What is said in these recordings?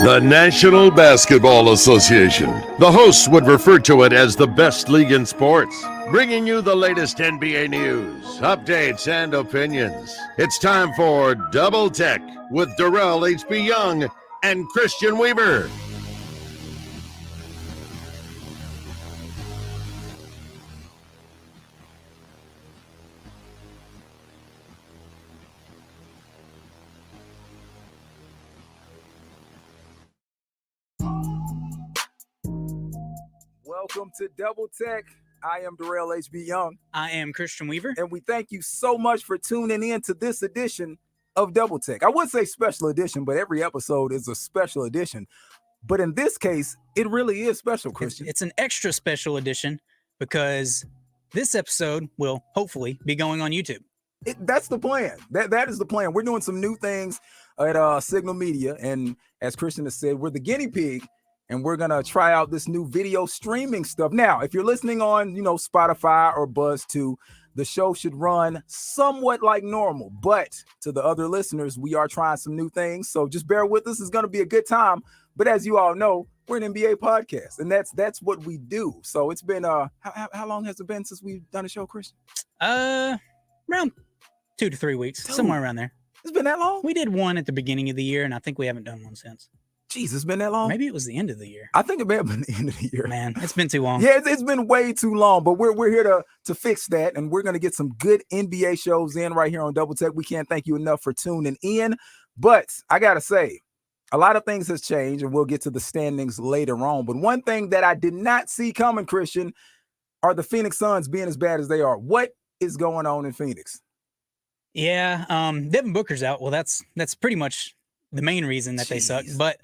The National Basketball Association. The hosts would refer to it as the best league in sports, bringing you the latest NBA news, updates, and opinions. It's time for Double Tech with Derrell H.B. Young and Christian Weaver. Welcome to Double Tech. I am Derrell H.B. Young. I am Christian Weaver. And we thank you so much for tuning in to this edition of Double Tech. I would say special edition, but every episode is a special edition. But in this case, it really is special, Christian. It's an extra special edition because this episode will hopefully be going on YouTube. That's the plan. That is the plan. We're doing some new things at Signal Media. And as Christian has said, we're the guinea pig. And we're going to try out this new video streaming stuff. Now, if you're listening on, Spotify or Buzz2, the show should run somewhat like normal. But to the other listeners, we are trying some new things. So just bear with us. It's going to be a good time. But as you all know, we're an NBA podcast, and that's what we do. So it's been how long has it been since we've done a show, Christian? Around 2 to 3 weeks, somewhere around there. It's been that long? We did one at the beginning of the year, and I think we haven't done one since. Jeez, it's been that long? Maybe it was the end of the year. I think it may have been the end of the year. Man, it's been too long. Yeah, it's been way too long, but we're here to fix that, and we're going to get some good NBA shows in right here on Double Tech. We can't thank you enough for tuning in, but I got to say, a lot of things has changed, and we'll get to the standings later on, but one thing that I did not see coming, Christian, are the Phoenix Suns being as bad as they are. What is going on in Phoenix? Yeah, Devin Booker's out. Well, that's pretty much the main reason that they suck, but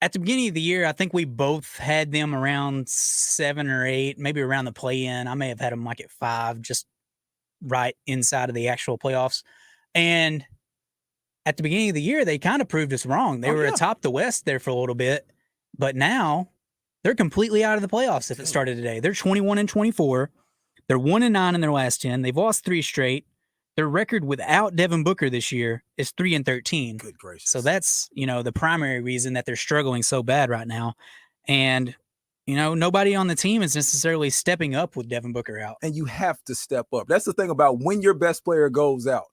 at the beginning of the year, I think we both had them around 7 or 8, maybe around the play-in. I may have had them like at 5, just right inside of the actual playoffs. And at the beginning of the year, they kind of proved us wrong. They were atop the West there for a little bit, but now they're completely out of the playoffs if it started today. They're 21-24. They're 1-9 in their last 10. They've lost 3 straight. Their record without Devin Booker this year is 3-13. Good gracious. So that's, the primary reason that they're struggling so bad right now. And, nobody on the team is necessarily stepping up with Devin Booker out. And you have to step up. That's the thing about when your best player goes out.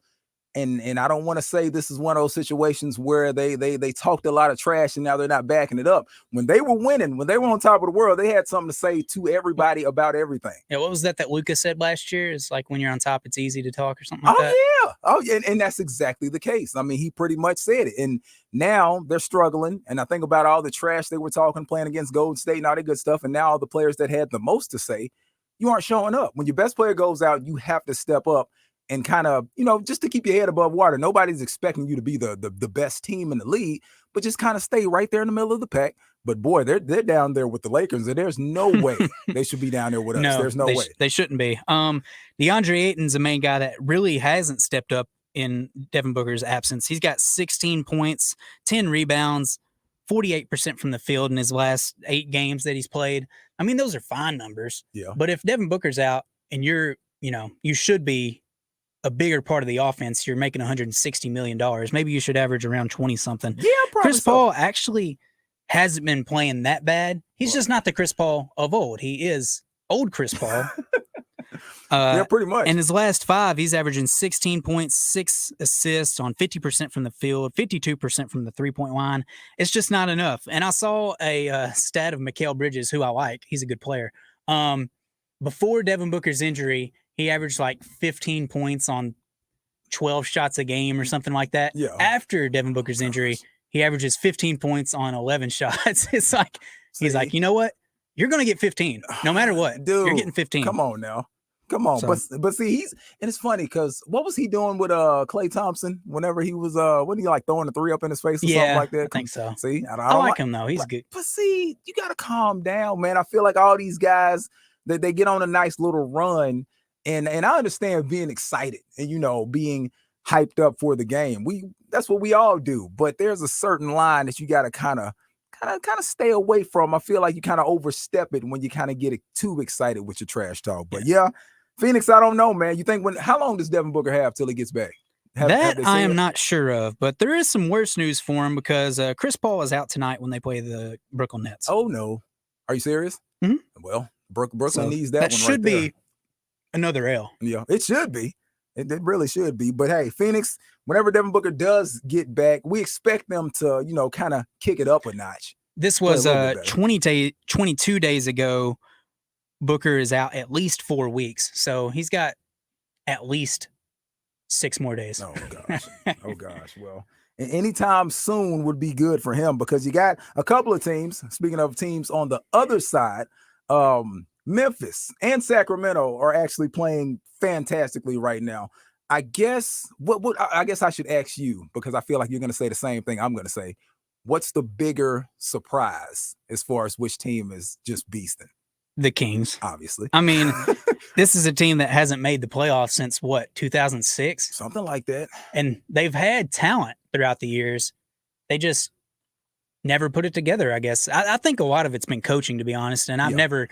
And I don't want to say this is one of those situations where they talked a lot of trash and now they're not backing it up. When they were winning, when they were on top of the world, they had something to say to everybody about everything. Yeah, what was that Lucas said last year? It's like when you're on top, it's easy to talk or something like that. Oh, yeah. And that's exactly the case. I mean, he pretty much said it. And now they're struggling. And I think about all the trash they were talking, playing against Golden State and all that good stuff. And now all the players that had the most to say, you aren't showing up. When your best player goes out, you have to step up. And kind of, just to keep your head above water. Nobody's expecting you to be the best team in the league, but just kind of stay right there in the middle of the pack. But boy, they're down there with the Lakers, and there's no way they should be down there with us. There's no way. They shouldn't be. DeAndre Ayton's the main guy that really hasn't stepped up in Devin Booker's absence. He's got 16 points, 10 rebounds, 48% from the field in his last 8 games that he's played. I mean, those are fine numbers. Yeah. But if Devin Booker's out and you should be a bigger part of the offense, you're making $160 million. Maybe you should average around 20 something. Yeah, probably. Chris Paul actually hasn't been playing that bad. He's just not the Chris Paul of old. He is old Chris Paul. Yeah, pretty much. In his last 5, he's averaging 16 points, 6 assists on 50% from the field, 52% from the 3-point line. It's just not enough. And I saw a stat of Mikal Bridges, who I like. He's a good player. Before Devin Booker's injury, he averaged like 15 points on 12 shots a game or something like that. Yeah. After Devin Booker's injury, he averages 15 points on 11 shots. It's like, he's like, you know what? You're going to get 15 no matter what. Dude, you're getting 15. Come on now. Come on. So, but see, and it's funny because what was he doing with Klay Thompson whenever he was wasn't he like throwing the 3 up in his face or something like that? I think so. See, I like him though. He's good. But see, you gotta calm down, man. I feel like all these guys they get on a nice little run. And I understand being excited and, being hyped up for the game. That's what we all do. But there's a certain line that you got to kind of stay away from. I feel like you kind of overstep it when you kind of get too excited with your trash talk. But yeah, Phoenix, I don't know, man. You think how long does Devin Booker have till he gets back? Have they I am said? not sure of, but there is some worse news for him because Chris Paul is out tonight when they play the Brooklyn Nets. Oh no, are you serious? Mhm. Well, Brooklyn So needs that one should right there. be another L. Yeah, it should be. It really should be. But hey, Phoenix, whenever Devin Booker does get back, we expect them to, kind of kick it up a notch. This Play a was little bit better. 22 days ago. Booker is out at least 4 weeks, so he's got at least 6 more days. Oh gosh. Oh gosh. Well, anytime soon would be good for him because you got a couple of teams. Speaking of teams on the other side, Memphis and Sacramento are actually playing fantastically right now. I guess I guess I should ask you because I feel like you're going to say the same thing I'm going to say. What's the bigger surprise as far as which team is just beasting? The Kings. Obviously. I mean, this is a team that hasn't made the playoffs since 2006? Something like that. And they've had talent throughout the years. They just never put it together, I guess. I think a lot of it's been coaching, to be honest. And I've never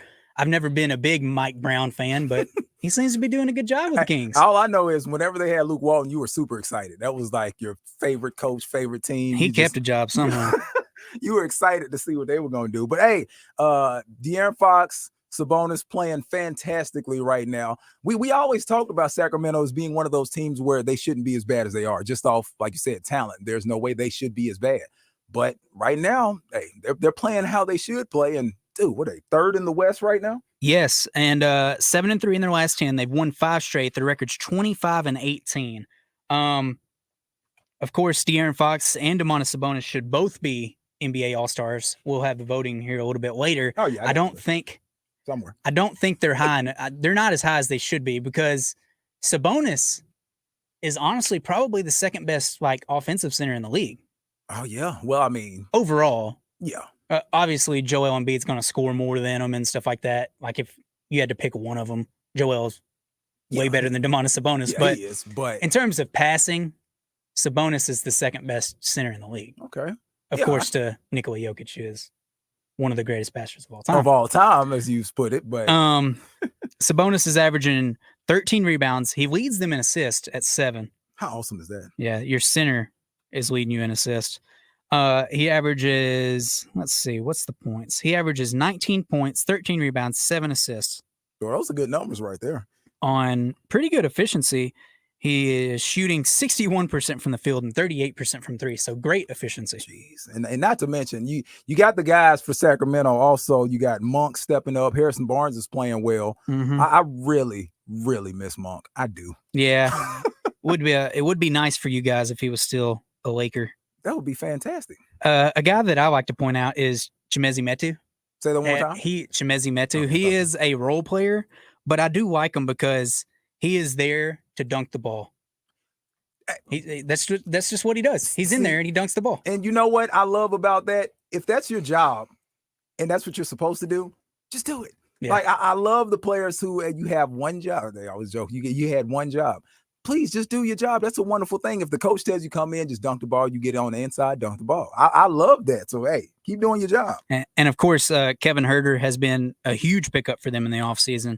been a big Mike Brown fan, but he seems to be doing a good job with the Kings. All I know is whenever they had Luke Walton, you were super excited. That was like your favorite coach, favorite team. He kept a job somehow. You were excited to see what they were going to do. But hey, De'Aaron Fox, Sabonis playing fantastically right now. We always talked about Sacramento as being one of those teams where they shouldn't be as bad as they are, just off, like you said, talent. There's no way they should be as bad. But right now, hey, they're playing how they should play. And dude, what are they, third in the West right now? Yes, and 7-3 in their last 10. They've won 5 straight. Their record's 25-18. Of course, De'Aaron Fox and Domantas Sabonis should both be NBA All-Stars. We'll have the voting here a little bit later. Oh yeah, I don't think they're high. They're not as high as they should be because Sabonis is honestly probably the second best offensive center in the league. Oh yeah. Well, I mean, overall, yeah. Obviously, Joel Embiid's going to score more than him and stuff like that. Like if you had to pick one of them, Joel's way better than Domantas Sabonis. Yeah, but he is, but in terms of passing, Sabonis is the second best center in the league. Okay. Of course, to Nikola Jokic, who is one of the greatest passers of all time. Of all time, as you put it. But Sabonis is averaging 13 rebounds. He leads them in assists at 7. How awesome is that? Yeah, your center is leading you in assists. He averages, let's see, what's the points? He averages 19 points, 13 rebounds, 7 assists. Well, those are good numbers right there. On pretty good efficiency, he is shooting 61% from the field and 38% from 3. So great efficiency. Jeez. And not to mention, you got the guys for Sacramento. Also, you got Monk stepping up. Harrison Barnes is playing well. Mm-hmm. I really, really miss Monk. I do. Yeah. It would be nice for you guys if he was still a Laker. That would be fantastic. A guy that I like to point out is Chimezie Metu. Say that one more time. Chimezie Metu. He is a role player, but I do like him because he is there to dunk the ball. That's just what he does. He's in there and he dunks the ball. And you know what I love about that? If that's your job and that's what you're supposed to do, just do it. Yeah. Like I love the players who you have one job. They always joke. You had one job. Please just do your job. That's a wonderful thing. If the coach tells you come in, just dunk the ball, you get it on the inside, dunk the ball. I love that. So, hey, keep doing your job. And of course, Kevin Huerter has been a huge pickup for them in the offseason.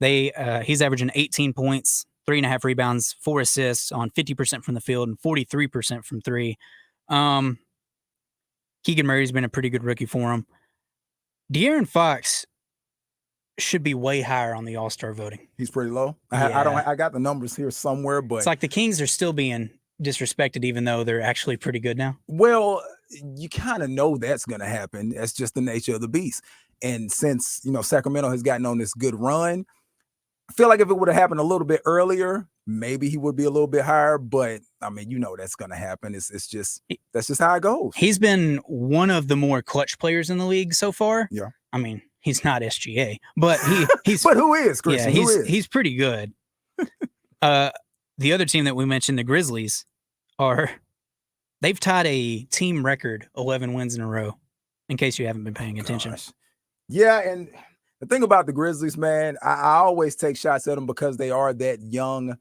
He's averaging 18 points, 3.5 rebounds, 4 assists on 50% from the field and 43% from 3. Keegan Murray's been a pretty good rookie for him. De'Aaron Fox should be way higher on the All-Star voting. He's pretty low. Yeah. I got the numbers here somewhere, but it's like the Kings are still being disrespected, even though they're actually pretty good now. Well, you kind of know that's going to happen. That's just the nature of the beast. And since Sacramento has gotten on this good run, I feel like if it would have happened a little bit earlier, maybe he would be a little bit higher. But I mean, that's going to happen. That's just how it goes. He's been one of the more clutch players in the league so far. Yeah. I mean, he's not SGA, but he's but who is, Chris? Yeah, he's pretty good. The other team that we mentioned, the Grizzlies, they've tied a team record 11 wins in a row, in case you haven't been paying attention. Yeah, and the thing about the Grizzlies, man, I always take shots at them because they are that young,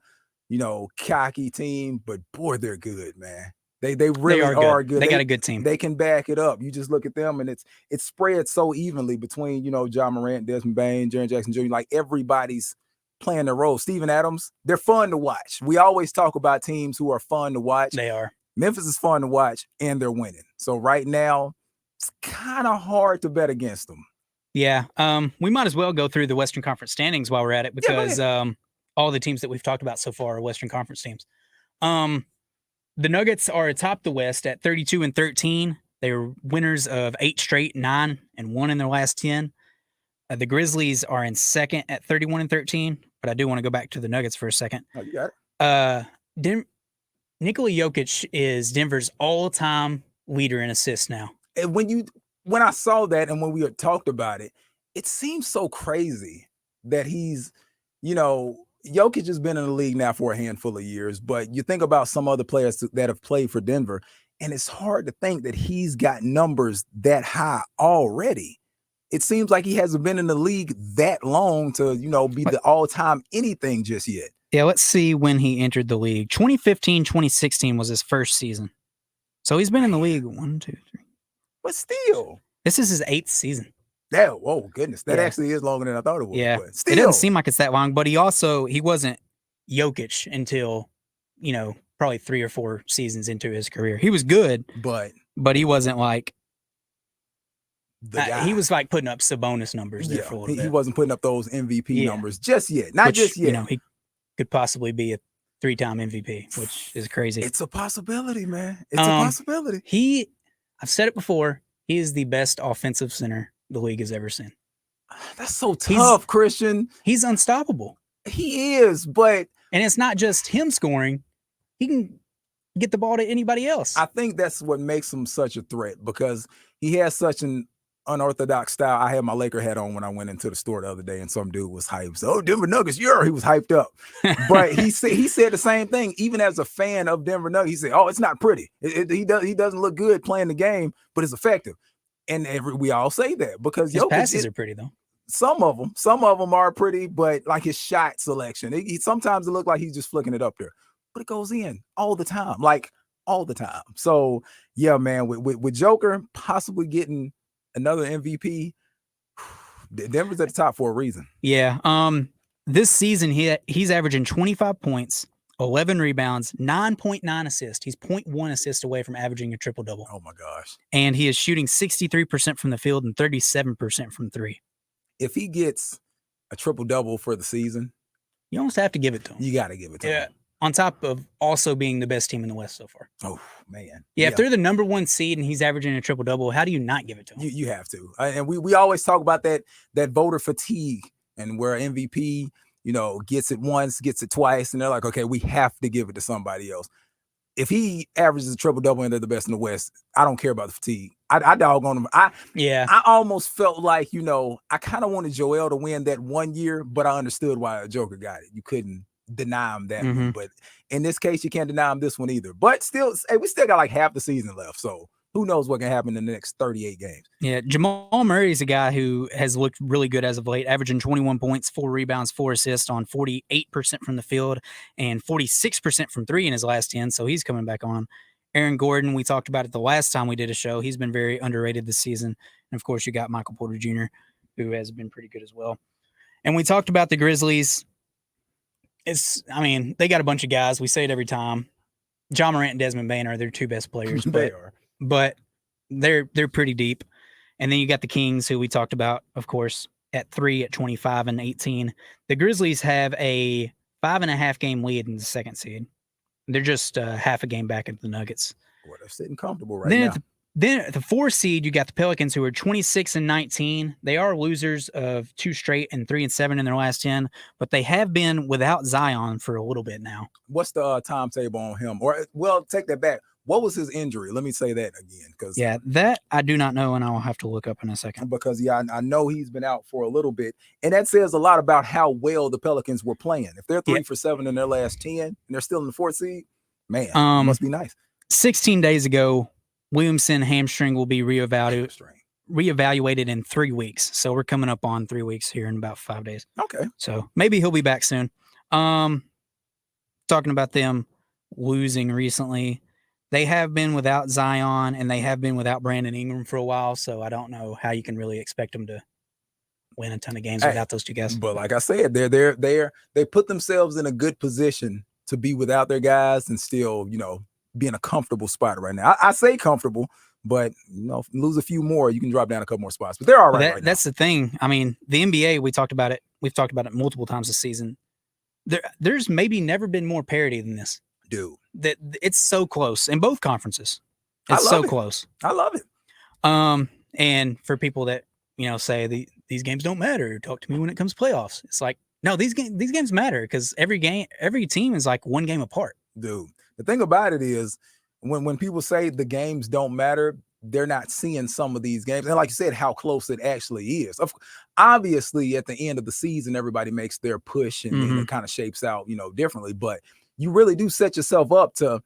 cocky team, but boy, they're good, man. They really are good. They got a good team. They can back it up. You just look at them, and it's spread so evenly between, John Morant, Desmond Bane, Jaren Jackson Jr. Like everybody's playing their role. Steven Adams, they're fun to watch. We always talk about teams who are fun to watch. They are. Memphis is fun to watch, and they're winning. So right now, it's kind of hard to bet against them. Yeah. We might as well go through the Western Conference standings while we're at it, because all the teams that we've talked about so far are Western Conference teams. The Nuggets are atop the West at 32-13. They were winners of 8 straight, 9-1 in their last 10. The Grizzlies are in second at 31-13, but I do want to go back to the Nuggets for a second. Oh, you got it. Nikola Jokic is Denver's all-time leader in assists now. And when I saw that and when we had talked about it, it seems so crazy that he's, Jokic has been in the league now for a handful of years, but you think about some other players that have played for Denver, and it's hard to think that he's got numbers that high already. It seems like he hasn't been in the league that long to, be the all-time anything just yet. Yeah, let's see when he entered the league. 2015, 2016 was his first season. So he's been in the league 1, 2, 3. But still. This is his 8th season. Yeah, oh goodness. That actually is longer than I thought it was. Yeah. But still. It doesn't seem like it's that long, but he wasn't Jokic until, probably 3 or 4 seasons into his career. He was good, but he wasn't like the guy. He was like putting up Sabonis numbers there for a little bit. He wasn't putting up those MVP numbers just yet. Just yet. He could possibly be a 3-time MVP, which is crazy. It's a possibility, man. It's a possibility. I've said it before, he is the best offensive center the league has ever seen. That's so tough, Christian. He's unstoppable. He is, and it's not just him scoring. He can get the ball to anybody else. I think that's what makes him such a threat, because he has such an unorthodox style. I had my Laker hat on when I went into the store the other day, and some dude was hyped. So, oh, Denver Nuggets, he was hyped up. But he said the same thing, even as a fan of Denver Nuggets. He said, "Oh, it's not pretty. He doesn't look good playing the game, but it's effective." And we all say that because his passes are pretty though. Some of them are pretty, but like his shot selection, sometimes it looks like he's just flicking it up there, but it goes in all the time, like all the time. So yeah, man, with Joker possibly getting another MVP, Denver's at the top for a reason. Yeah. This season he's averaging 25 points, 11 rebounds, 9.9 assists. He's 0.1 assist away from averaging a triple-double. Oh, my gosh. And he is shooting 63% from the field and 37% from 3. If he gets a triple-double for the season, you almost have to give it to him. You got to give it to him. On top of also being the best team in the West so far. Oh, man. Yeah, if they're the number 1 seed and he's averaging a triple-double, how do you not give it to him? You have to. And we always talk about that voter fatigue, and where MVP – gets it once, gets it twice, and they're like, okay, we have to give it to somebody else. If he averages a triple-double and they're the best in the West, I don't care about the fatigue. I dog on him. I almost felt like, I kind of wanted Joel to win that one year, but I understood why Joker got it. You couldn't deny him that one. But in this case, you can't deny him this one either. But still, we still got like half the season left, so who knows what can happen in the next 38 games. Yeah, Jamal Murray is a guy who has looked really good as of late, averaging 21 points, 4 rebounds, 4 assists on 48% from the field and 46% from 3 in his last 10, so he's coming back on. Aaron Gordon, we talked about it the last time we did a show. He's been very underrated this season. And, of course, you got Michael Porter Jr., who has been pretty good as well. And we talked about the Grizzlies. They got a bunch of guys. We say it every time. Ja Morant and Desmond Bane are their 2 best players. They are. But they're pretty deep. And then you got the Kings, who we talked about, of course, at 3 at 25-18. The Grizzlies have a 5.5 game lead in the 2nd seed. They're just half a game back at the Nuggets. Boy, they're sitting comfortable now. Then at the 4 seed, you got the Pelicans, who are 26-19. They are losers of 2 straight and 3-7 in their last 10, but they have been without Zion for a little bit now. What's the timetable on him? Or, well, take that back. What was his injury? Let me say that again. That I do not know, and I'll have to look up in a second. Because, I know he's been out for a little bit, and that says a lot about how well the Pelicans were playing. If they're 3 for 7 in their last 10, and they're still in the 4th seed, man, it must be nice. 16 days ago, Williamson hamstring will be reevaluated in 3 weeks. So we're coming up on 3 weeks here in about 5 days. Okay. So maybe he'll be back soon. Talking about them losing recently. They have been without Zion and they have been without Brandon Ingram for a while. So I don't know how you can really expect them to win a ton of games Hey, without those two guys. But like I said, they put themselves in a good position to be without their guys and still, be in a comfortable spot right now. I say comfortable, but lose a few more, you can drop down a couple more spots. But they're all right. Right that's the thing. I mean, the NBA, we've talked about it multiple times this season. There's maybe never been more parity than this. Dude. That it's so close in both conferences. It's close. I love it. And for people that say these games don't matter, talk to me when it comes to playoffs. It's like, no, these games matter because every team is like one game apart. Dude, the thing about it is when people say the games don't matter, they're not seeing some of these games. And like you said, how close it actually is. Obviously, at the end of the season, everybody makes their push and it kind of shapes out, differently. But you really do set yourself up to,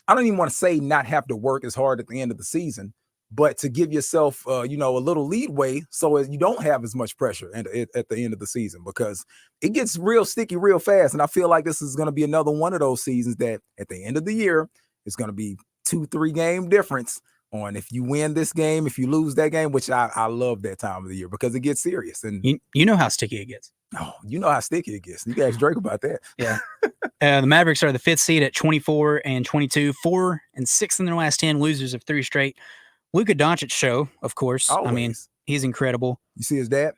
I don't even want to say not have to work as hard at the end of the season, but to give yourself, a little leadway so as you don't have as much pressure at the end of the season, because it gets real sticky real fast. And I feel like this is going to be another one of those seasons that at the end of the year, it's going to be 2-3 game difference on if you win this game, if you lose that game, which I love that time of the year because it gets serious. And you know how sticky it gets. Oh, you know how sticky it gets. You can ask Drake about that. Yeah. The Mavericks are the 5th seed at 24-22, 4 and 6 in their last 10, losers of 3 straight. Luka Doncic show, of course. Always. I mean, he's incredible. You see his dad?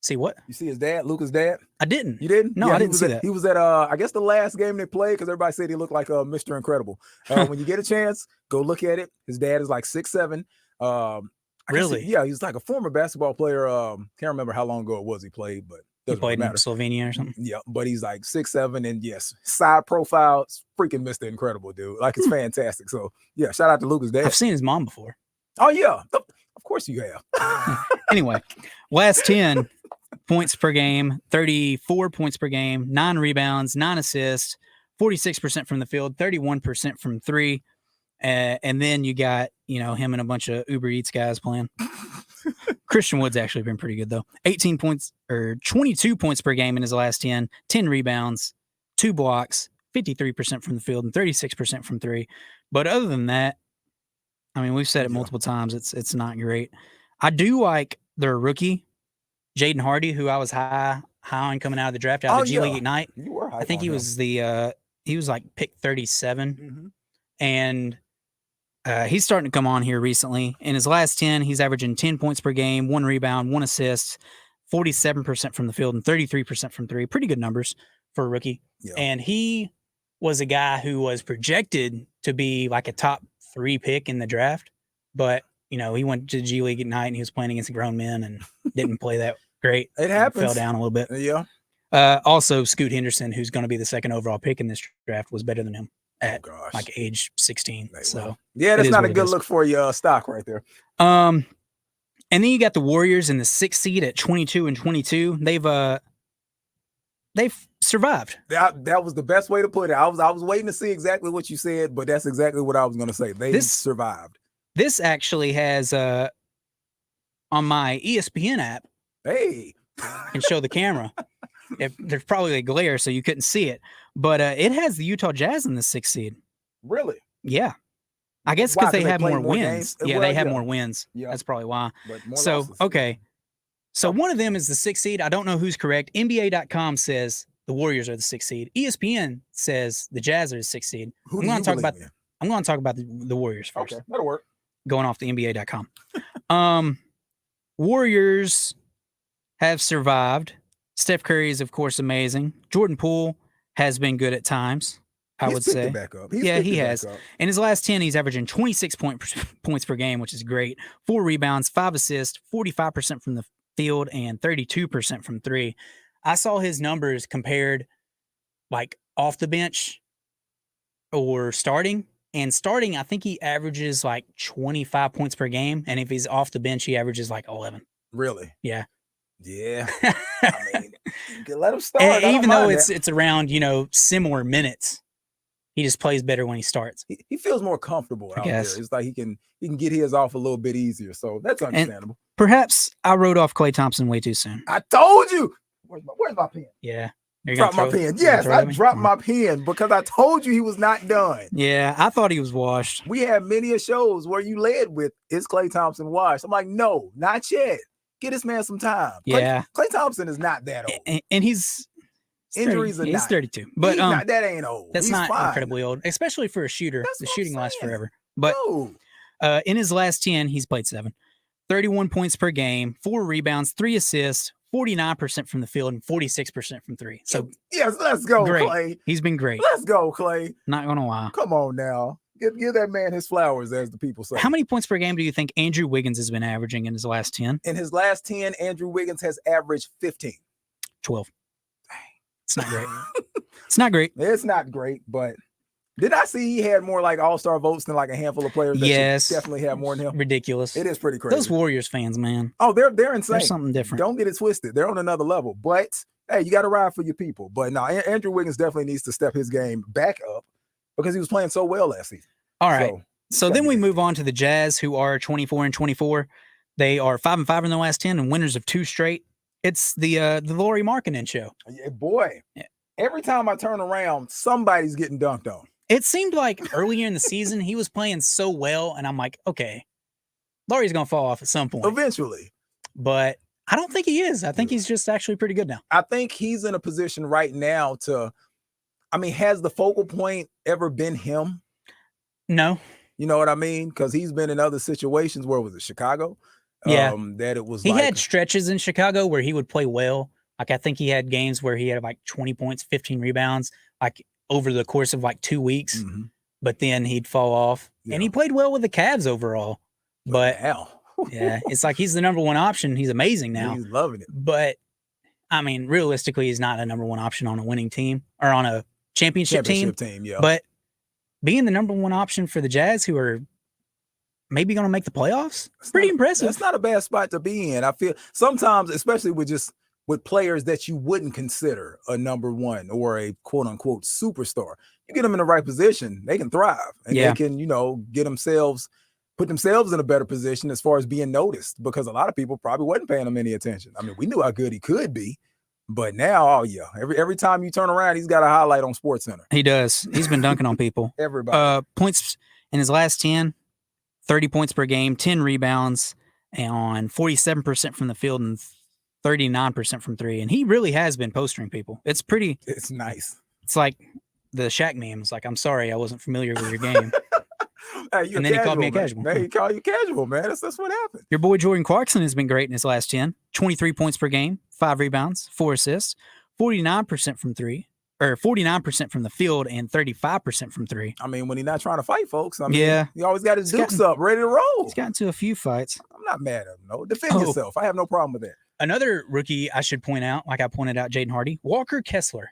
See what? You see his dad, Luka's dad? I didn't. You didn't? No, yeah, I didn't see that. He was at I guess the last game they played because everybody said he looked like Mr. Incredible. When you get a chance, go look at it. His dad is like 6'7". Really? Yeah, he's like a former basketball player. Can't remember how long ago it was he played, but he played in Slovenia or something. Yeah, but he's like 6'7", and yes, side profile, it's freaking Mr. Incredible, dude. Like it's fantastic. So yeah, shout out to Luka's dad. I've seen his mom before. Oh yeah, of course you have. Anyway, last 10 points per game, 34 points per game, 9 rebounds, 9 assists, 46% from the field, 31% from 3. And then you got, him and a bunch of Uber Eats guys playing. Christian Wood's actually been pretty good though. 18 points or 22 points per game in his last 10, 10 rebounds, 2 blocks, 53% from the field and 36% from 3. But other than that, I mean, we've said it multiple times. It's not great. I do like their rookie, Jaden Hardy, who I was high on coming out of the draft out of the G League Ignite. You were high. I think he was he was like pick 37, and he's starting to come on here recently. In his last 10, he's averaging 10 points per game, 1 rebound, 1 assist, 47% from the field, and 33% from 3. Pretty good numbers for a rookie. Yeah. And he was a guy who was projected to be like a top 3 pick in the draft, but he went to the G League Ignite and he was playing against grown men and didn't play that great. It happens. Fell down a little bit. Yeah. Also, Scoot Henderson, who's going to be the 2nd overall pick in this draft, was better than him at like age 16. So yeah, that's not a good look for your stock right there. And then you got the Warriors in the 6th seed at 22-22. They've survived. That was the best way to put it. I was waiting to see exactly what you said, but that's exactly what I was going to say. They survived. This actually has on my ESPN app. Hey, I can show the camera. There's probably a glare, so you couldn't see it, but it has the Utah Jazz in the 6th seed. Really? Yeah. I guess because they have more wins. Yeah, they have more wins. Yeah. That's probably why. So losses. Okay. So one of them is the 6th seed. I don't know who's correct. NBA.com says the Warriors are the 6th seed. ESPN says the Jazz are the 6th seed. I'm going to talk about the Warriors first. Okay, that'll work. Going off the NBA.com. Warriors have survived. Steph Curry is, of course, amazing. Jordan Poole has been good at times, I would say. Back up. Yeah, he has. In his last 10, he's averaging 26 points per game, which is great. 4 rebounds, 5 assists, 45% from the field, and 32% from 3. I saw his numbers compared like off the bench or starting. And starting, I think he averages like 25 points per game. And if he's off the bench, he averages like 11. Really? Yeah. Yeah. I mean, you can let him start. Even though it's around, similar minutes, he just plays better when he starts. He feels more comfortable out there. It's like he can get his off a little bit easier. So that's understandable. And perhaps I wrote off Klay Thompson way too soon. I told you. Where's my pen? Yeah. Drop my pen. Yes, I dropped my pen because I told you he was not done. Yeah, I thought he was washed. We had many shows where you led with, is Klay Thompson washed? I'm like, no, not yet. Get this man some time. Yeah. Klay Thompson is not that old. And he's Injuries are he's not. 32. But that ain't old. That's He's not fine. incredibly old, especially for a shooter. That's The what I'm shooting lasts saying. forever. But in his last 10, he's played 7. 31 points per game, 4 rebounds, 3 assists, 49% from the field, and 46% from 3. So yes, let's go, great. Klay. He's been great. Let's go, Klay. Not gonna lie. Come on now. Give that man his flowers, as the people say. How many points per game do you think Andrew Wiggins has been averaging in his last 10? In his last 10, Andrew Wiggins has averaged 15. 12. It's not great. It's not great. It's not great, but did I see he had more like all-star votes than like a handful of players that Yes. definitely have more than him? Ridiculous. It is pretty crazy. Those Warriors fans, man. Oh, they're insane. There's something different. Don't get it twisted. They're on another level. But hey, you got to ride for your people. But no, Andrew Wiggins definitely needs to step his game back up because he was playing so well last season. All right. So then we move on to the Jazz, who are 24-24. They are 5-5 in the last 10 and winners of 2 straight. It's the Lauri Markkanen show. Yeah, boy. Yeah. Every time I turn around, somebody's getting dunked on. It seemed like earlier in the season, he was playing so well, and I'm like, okay, Lauri's going to fall off at some point. Eventually. But I don't think he is. I think he's just actually pretty good now. I think he's in a position right now has the focal point ever been him? No. You know what I mean? Because he's been in other situations where was it Chicago? Yeah. That it was he had stretches in Chicago where he would play well. Like I think he had games where he had like 20 points, 15 rebounds, like over the course of like 2 weeks. Mm-hmm. But then he'd fall off. Yeah. And he played well with the Cavs overall. But yeah, it's like he's the number 1 option. He's amazing now. He's loving it. But I mean, realistically, he's not a number 1 option on a winning team or on a championship team. Yeah. But being the number 1 option for the Jazz, who are maybe going to make the playoffs, it's pretty impressive. That's not a bad spot to be in. I feel sometimes, especially with players that you wouldn't consider a number 1 or a quote unquote superstar, you get them in the right position, they can thrive and they can, put themselves in a better position as far as being noticed, because a lot of people probably wasn't paying him any attention. I mean, we knew how good he could be, but now, every time you turn around, he's got a highlight on SportsCenter. He does. He's been dunking on people. Everybody. Points in his last 10, 30 points per game, 10 rebounds, and on 47% from the field and 39% from 3. And he really has been postering people. It's nice. It's like the Shaq meme. It's like, I'm sorry, I wasn't familiar with your game. Hey, and then he called me a casual. He called you casual, man. That's what happened. Your boy Jordan Clarkson has been great in his last 10. 23 points per game, 5 rebounds, 4 assists, 49% from 3, or 49% from the field and 35% from 3. I mean, when he's not trying to fight, folks, he always got his dukes up, ready to roll. He's gotten to a few fights. I'm not mad at him, no. Defend yourself. I have no problem with that. Another rookie I should point out, like I pointed out, Jaden Hardy, Walker Kessler.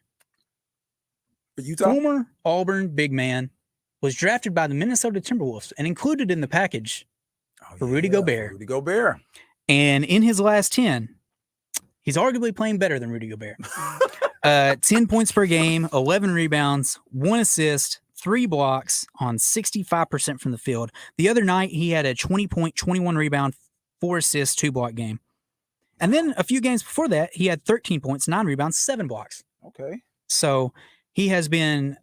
For Utah? Former Auburn big man, was drafted by the Minnesota Timberwolves and included in the package for Rudy Gobert. Rudy Gobert. And in his last 10, he's arguably playing better than Rudy Gobert. 10 points per game, 11 rebounds, 1 assist, 3 blocks on 65% from the field. The other night, he had a 20-point, 21 rebound, 4 assists, 2 block game. And then a few games before that, he had 13 points, 9 rebounds, 7 blocks. Okay. So he has been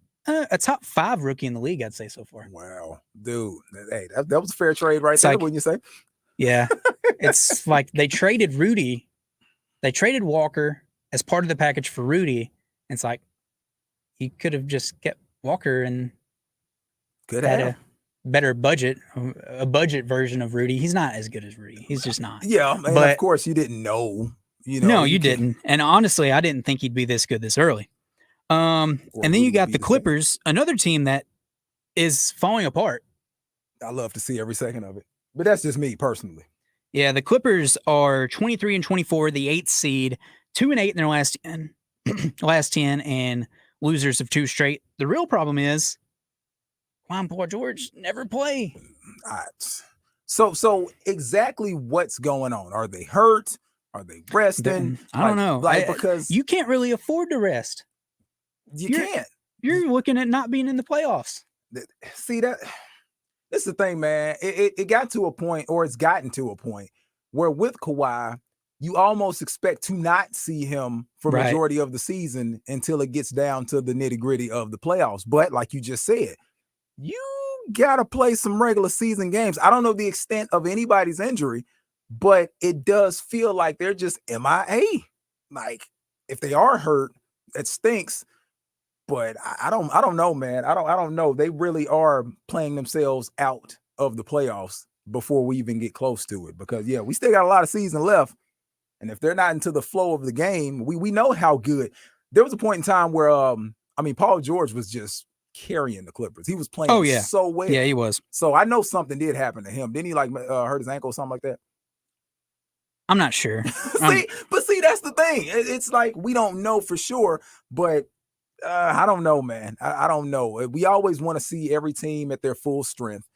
a top 5 rookie in the league, I'd say so far. Wow, dude. Hey, that was a fair trade right there, wouldn't you say? Yeah. It's like they traded Rudy. They traded Walker as part of the package for Rudy. It's like he could have just kept Walker and had a better budget, a budget version of Rudy. He's not as good as Rudy. He's just not. Yeah, and but of course you didn't know. No, you didn't. And honestly, I didn't think he'd be this good this early. And then you got the Clippers, another team that is falling apart. I love to see every second of it, but that's just me personally. Yeah, the Clippers are 23-24, the 8th seed, 2-8 in their last 10, and losers of 2 straight. The real problem is, Juan Paul George never play. So exactly what's going on? Are they hurt? Are they resting? I don't know. Because you can't really afford to rest. You can't. You're looking at not being in the playoffs. See that? This is the thing, man. It got to a point, or it's gotten to a point, where with Kawhi, you almost expect to not see him for majority of the season until it gets down to the nitty-gritty of the playoffs. But like you just said, you got to play some regular season games. I don't know the extent of anybody's injury, but it does feel like they're just MIA. Like if they are hurt, it stinks. But I don't know, man. I don't know. They really are playing themselves out of the playoffs before we even get close to it. Because yeah, we still got a lot of season left. And if they're not into the flow of the game, we know how good. There was a point in time where Paul George was just carrying the Clippers. He was playing so well. Yeah, he was. So I know something did happen to him. Didn't he hurt his ankle or something like that? I'm not sure. see, that's the thing. It's like we don't know for sure, but I don't know, man. I don't know. We always want to see every team at their full strength.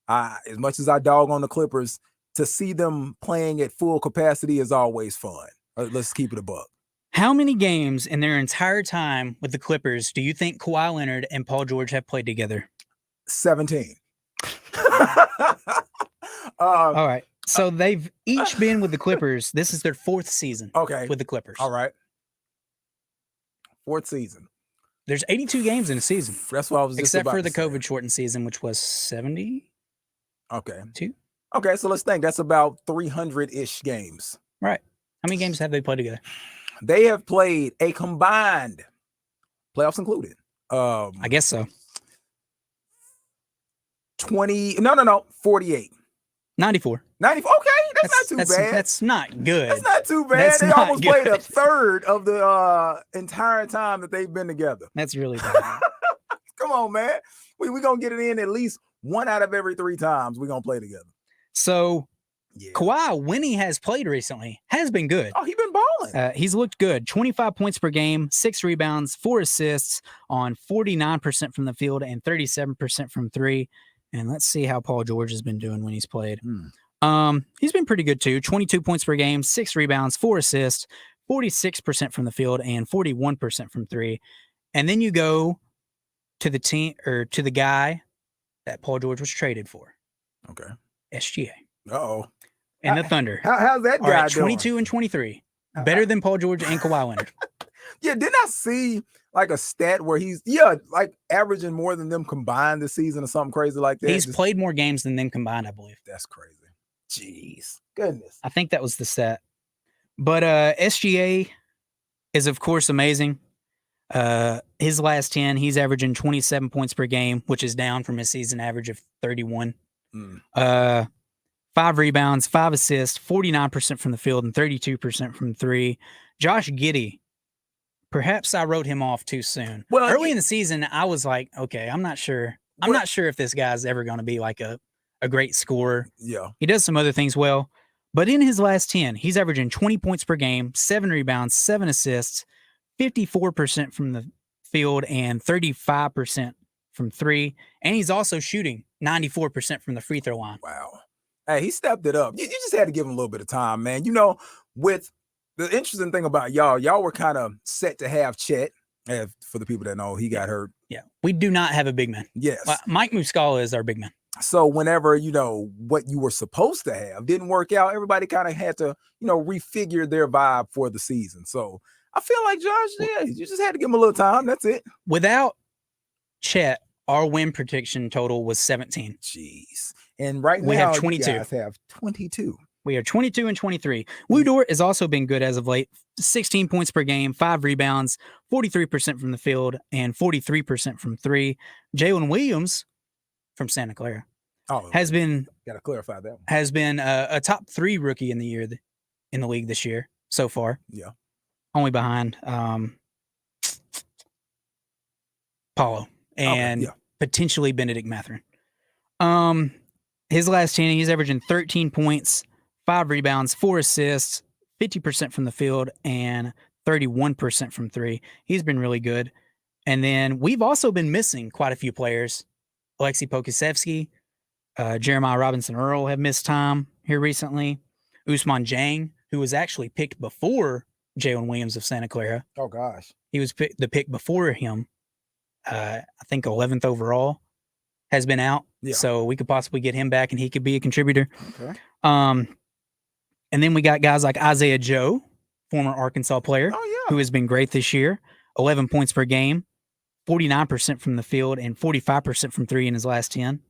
As much as I dog on the Clippers, to see them playing at full capacity is always fun. Let's keep it a buck. How many games in their entire time with the Clippers do you think Kawhi Leonard and Paul George have played together? 17. All right. So they've each been with the Clippers. This is their 4th season with the Clippers. All right. 4th season. There's 82 games in a season. That's what I was just except about for the to say. COVID shortened season, which was 70. Okay. 2. Okay, so let's think. That's about 300-ish games. Right. How many games have they played together? They have played a combined, playoffs included. I guess so. 48. 94. 94. Okay, that's not too bad. That's not good. That's not too bad. They almost played a third of the entire time that they've been together. That's really bad. Come on, man. We're going to get it in at least 1 out of every 3 times we're going to play together. So, Kawhi, when he has played recently, has been good. Oh, he's been balling. He's looked good. 25 points per game, 6 rebounds, 4 assists on 49% from the field and 37% from 3. And let's see how Paul George has been doing when he's played. He's been pretty good too. 22 points per game, 6 rebounds, 4 assists, 46% from the field and 41% from 3. And then you go to the team or to the guy that Paul George was traded for. Okay. SGA. Uh-oh. And the Thunder. How's that guy doing? 22 and 23. Better than Paul George and Kawhi Leonard. Yeah, didn't I see like a stat where he's like averaging more than them combined this season or something crazy like that? He's played more games than them combined, I believe. That's crazy. Jeez. Goodness. I think that was the stat. But SGA is, of course, amazing. His last 10, he's averaging 27 points per game, which is down from his season average of 31. 5 rebounds, 5 assists, 49% from the field and 32% from 3. Josh Giddey, perhaps I wrote him off too soon. Well, early in the season, I was like, okay, I'm not sure. I'm not sure if this guy's ever going to be like a great scorer. Yeah. He does some other things well. But in his last 10, he's averaging 20 points per game, 7 rebounds, 7 assists, 54% from the field and 35% from 3. And he's also shooting 94% from the free throw line. Wow. Hey, he stepped it up. You just had to give him a little bit of time, man. You know, with the interesting thing about y'all were kind of set to have Chet. For the people that know, he got hurt. Yeah. We do not have a big man. Yes. Mike Muscala is our big man. So whenever, what you were supposed to have didn't work out, everybody kind of had to, refigure their vibe for the season. So I feel like Josh, you just had to give him a little time. That's it. Without Chet, our win prediction total was 17. Jeez. And right now, we have 22. You guys have 22. We are 22 and 23. Lou Dort has also been good as of late. 16 points per game, 5 rebounds, 43% from the field, and 43% from 3. Jalen Williams from Santa Clara has been got to clarify that one. Has been a top 3 rookie in the year in the league this year so far. Yeah, only behind Paulo and potentially Benedict Mathurin. His last 10, he's averaging 13 points, 5 rebounds, 4 assists, 50% from the field, and 31% from 3. He's been really good. And then we've also been missing quite a few players. Alexei Pokusevsky, Jeremiah Robinson-Earl have missed time here recently. Ousmane Dieng, who was actually picked before Jalen Williams of Santa Clara. Oh, gosh. He was the pick before him. I think 11th overall, has been out. Yeah. So we could possibly get him back and he could be a contributor. Okay. And then we got guys like Isaiah Joe, former Arkansas player, who has been great this year. 11 points per game, 49% from the field and 45% from 3 in his last 10.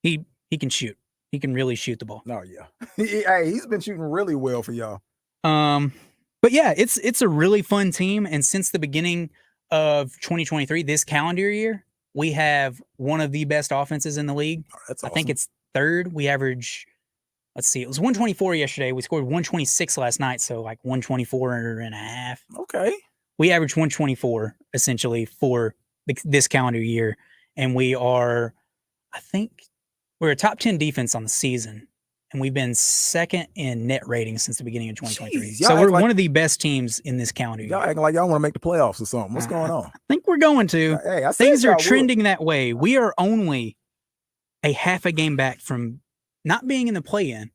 He can shoot. He can really shoot the ball. Oh yeah. Hey, he's been shooting really well for y'all. But yeah, it's a really fun team. And since the beginning of 2023, this calendar year, we have one of the best offenses in the league. Oh, that's awesome. I think it's third. We average, let's see, it was 124 yesterday. We scored 126 last night, so like 124 and a half. Okay. We average 124 essentially for this calendar year, and we are, I think, we're a top 10 defense on the season, and we've been second in net rating since the beginning of 2023. Jeez, so we're one of the best teams in this calendar year. Y'all acting like y'all want to make the playoffs or something. What's going on? I think we're going to. Hey, I said things are y'all trending that way. We are only a half a game back from not being in the play-in,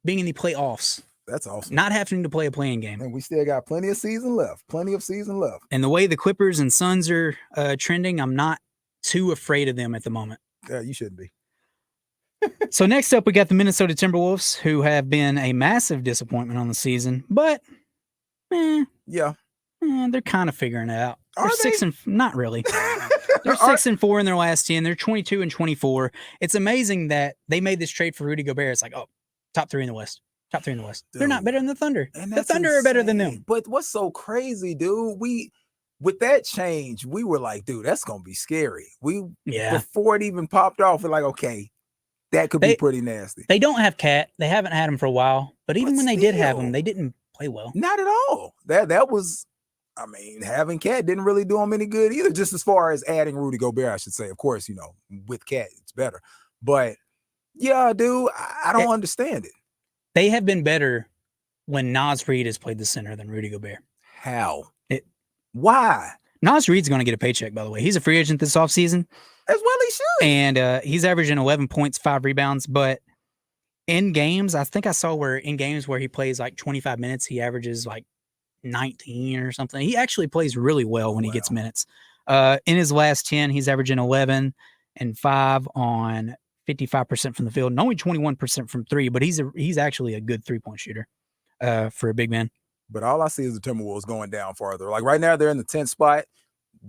being in the playoffs. That's awesome. Not having to play a playing game. And we still got plenty of season left. And the way the Clippers and Suns are trending, I'm not too afraid of them at the moment. Yeah, you shouldn't be. So next up, we got the Minnesota Timberwolves, who have been a massive disappointment on the season, but yeah, they're kind of figuring it out. Are they're they? Not really. They're 6-4 in their last 10. They're 22-24. It's amazing that they made this trade for Rudy Gobert. It's like, oh, top three in the West. Top three in the West. Dude, they're not better than the Thunder. And the Thunder are better than them. But what's so crazy, dude? With that change, we were like, dude, that's gonna be scary. Before it even popped off, we're like, okay, that could be pretty nasty. They don't have Cat. They haven't had him for a while. But even when they did have him, they didn't play well. Not at all. That was, I mean, having Cat didn't really do him any good either. Just as far as adding Rudy Gobert, I should say. Of course, with Cat, it's better. But yeah, dude, I don't understand it. They have been better when Naz Reid has played the center than Rudy Gobert. How? Why? Naz Reid's going to get a paycheck, by the way. He's a free agent this offseason. As well he should. And he's averaging 11 points, 5 rebounds. But in games, I think I saw where in games where he plays like 25 minutes, he averages like 19 or something. He actually plays really well when he gets minutes. In his last 10, he's averaging 11 and 5 on 55% from the field and only 21% from 3. But he's actually a good 3-point shooter for a big man. But all I see is the Timberwolves going down farther. Like right now, they're in the 10th spot.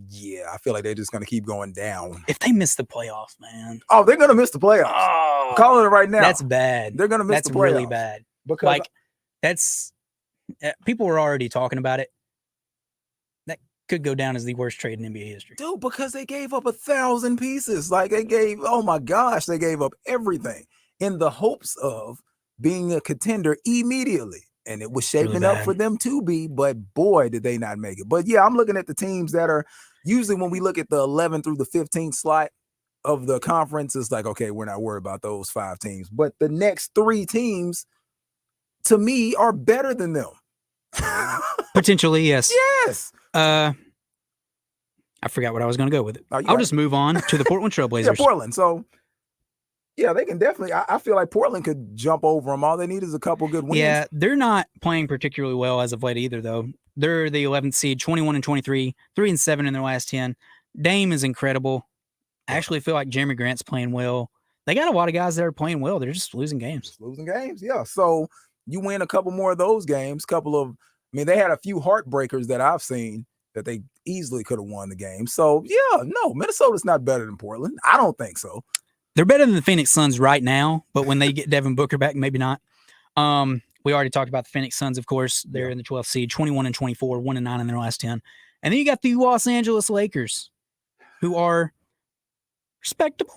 Yeah, I feel like they're just going to keep going down. If they miss the playoffs, man. Oh, they're going to miss the playoffs. Oh, I'm calling it right now. That's bad. They're going to miss the playoffs. That's really bad. Because like, that's people were already talking about it. That could go down as the worst trade in NBA history. Dude, because they gave up 1,000 pieces. Like they gave, oh my gosh, they gave up everything in the hopes of being a contender immediately. And it was shaping really up for them to be, but boy, did they not make it. But yeah, I'm looking at the teams that are usually when we look at the 11 through the 15th slot of the conference, it's like, okay, we're not worried about those 5 teams. But the next 3 teams, to me, are better than them. Potentially, yes. Yes. I forgot what I was going to go with it. I'll just move on to the Portland Trailblazers. Yeah, Portland. So, yeah, they can definitely. I feel like Portland could jump over them. All they need is a couple good wins. Yeah, they're not playing particularly well as of late either, though. They're the 11th seed, 21-23, 3-7 in their last 10. Dame is incredible. I actually feel like Jeremy Grant's playing well. They got a lot of guys that are playing well. They're just losing games. Yeah. So you win a couple more of those games. They had a few heartbreakers that I've seen that they easily could have won the game. So yeah, no, Minnesota's not better than Portland. I don't think so. They're better than the Phoenix Suns right now, but when they get Devin Booker back, maybe not. We already talked about the Phoenix Suns, of course. They're in the 12th seed, 21-24, 1-9 in their last 10. And then you got the Los Angeles Lakers, who are respectable.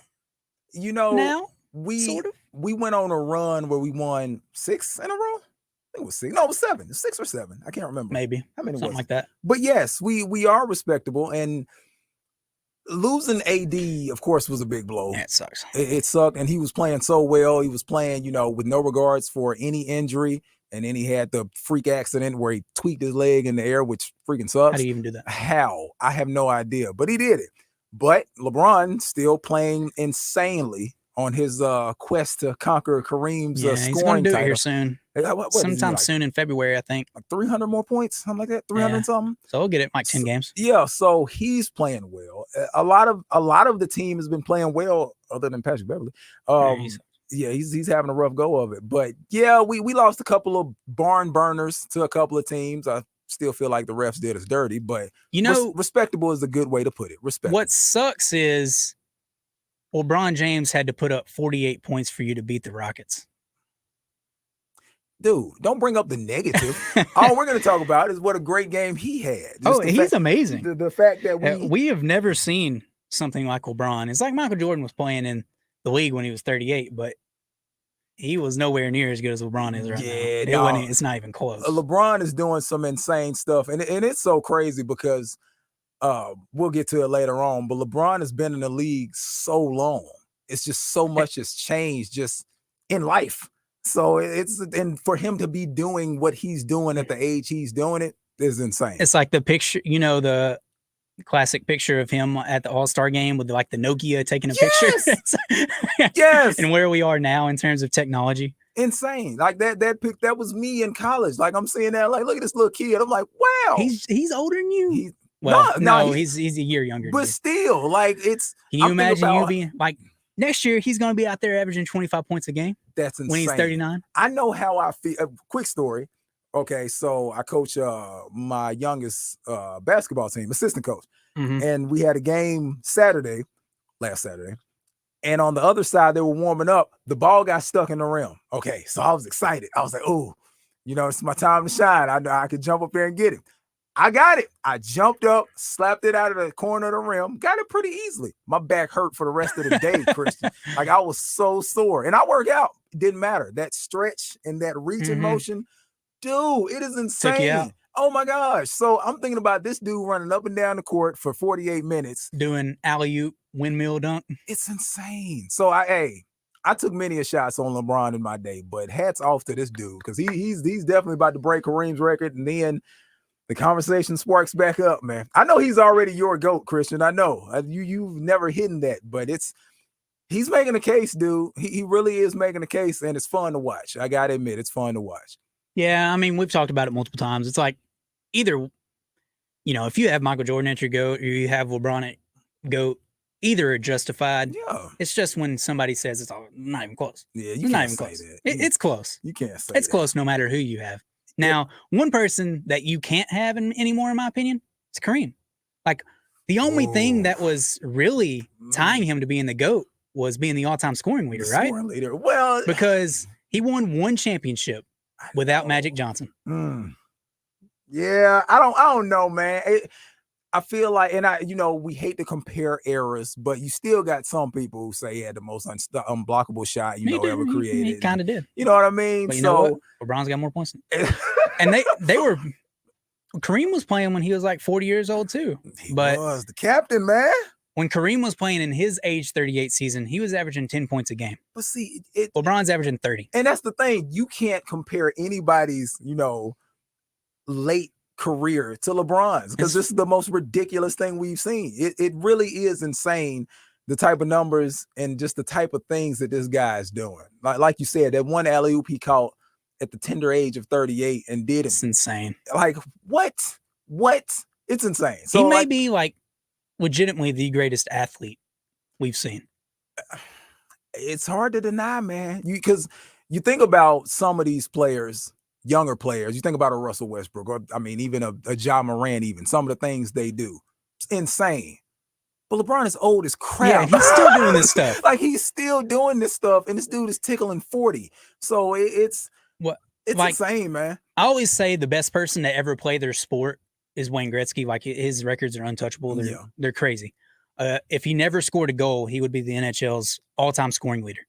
Now, we went on a run where we won 6 in a row. I think it was 6. No, it was 7. 6 or 7. I can't remember. Maybe. How many Something like that. But yes, we are respectable. And losing AD, of course, was a big blow. Yeah, it sucks. It sucked, and he was playing so well. He was playing, with no regards for any injury, and then he had the freak accident where he tweaked his leg in the air, which freaking sucks. How do you even do that? How? I have no idea, but he did it. But LeBron still playing insanely on his quest to conquer Kareem's he's scoring do title. It here soon. Sometime soon in February, I think. Like 300 more points, something like that. 300 something. So he'll get it in like 10 games. Yeah, so he's playing well. A lot of the team has been playing well, other than Patrick Beverly. He's having a rough go of it. But yeah, we lost a couple of barn burners to a couple of teams. I still feel like the refs did us dirty, but respectable is a good way to put it. Respectable. What sucks is LeBron James had to put up 48 points for you to beat the Rockets. Dude, don't bring up the negative. All we're going to talk about is what a great game he had. He's amazing. The fact that we have never seen something like LeBron. It's like Michael Jordan was playing in the league when he was 38, but he was nowhere near as good as LeBron is right now. It's not even close. LeBron is doing some insane stuff, and it's so crazy because we'll get to it later on, but LeBron has been in the league so long. It's just so much has changed just in life. So and for him to be doing what he's doing at the age he's doing it is insane. It's like the picture, the classic picture of him at the All-Star game with like the Nokia taking a picture. Yes. And where we are now in terms of technology. Insane. Like that was me in college. Like I'm seeing that, like, look at this little kid. I'm like, wow. He's older than you. He's a year younger. But still, like Can you imagine you being like next year he's going to be out there averaging 25 points a game? That's insane. When he's 39. I know how I feel. Quick story. Okay, so I coach my youngest basketball team, assistant coach. Mm-hmm. And we had a game last Saturday. And on the other side, they were warming up. The ball got stuck in the rim. Okay, so I was excited. I was like, oh, it's my time to shine. I know I could jump up there and get it. I got it. I jumped up, slapped it out of the corner of the rim, got it pretty easily. My back hurt for the rest of the day, Christian. Like I was so sore. And I work out. It didn't matter. That stretch and that reaching motion, dude, it is insane. Oh my gosh. So I'm thinking about this dude running up and down the court for 48 minutes. Doing alley-oop windmill dunk. It's insane. So I took many a shots on LeBron in my day, but hats off to this dude because he's definitely about to break Kareem's record, and then the conversation sparks back up, man. I know he's already your GOAT, Christian. I know you've never hidden that, but he's making a case, dude. He really is making a case, and it's fun to watch. I gotta admit, it's fun to watch. Yeah, I mean, we've talked about it multiple times. It's like either, if you have Michael Jordan at your GOAT or you have LeBron at GOAT, either are justified. Yeah. It's just when somebody says it's not even close. Yeah, you can't say that. It's close. You can't say it's close no matter who you have. Now, one person that you can't have anymore, in my opinion, is Kareem. Like, the only thing that was really tying him to being the GOAT was being the all-time scoring leader, right? Scoring leader. Well, because he won one championship without Magic Johnson. Yeah, I don't know, man. I feel like, and we hate to compare eras, but you still got some people who say he had the most unblockable shot ever created. He kind of did. You know what I mean? But you know what? LeBron's got more points. And Kareem was playing when he was like 40 years old too. He was the captain, man. When Kareem was playing in his age 38 season, he was averaging 10 points a game. But see, LeBron's averaging 30. And that's the thing. You can't compare anybody's, late career to LeBron's because this is the most ridiculous thing we've seen. It really is insane, the type of numbers and just the type of things that this guy is doing. Like you said, that one alley-oop he caught at the tender age of 38 and did it. It's insane. Like what? It's insane. So he may be like legitimately the greatest athlete we've seen. It's hard to deny, man. Because you think about some of these players, younger players, you think about a Russell Westbrook, or even a Ja Morant, even some of the things they do. It's insane. But LeBron is old as crap. Yeah, he's still doing this stuff. Like he's still doing this stuff, and this dude is tickling 40. So it's insane, man. I always say the best person to ever play their sport is Wayne Gretzky. Like his records are untouchable. They're crazy. If he never scored a goal, he would be the NHL's all-time scoring leader.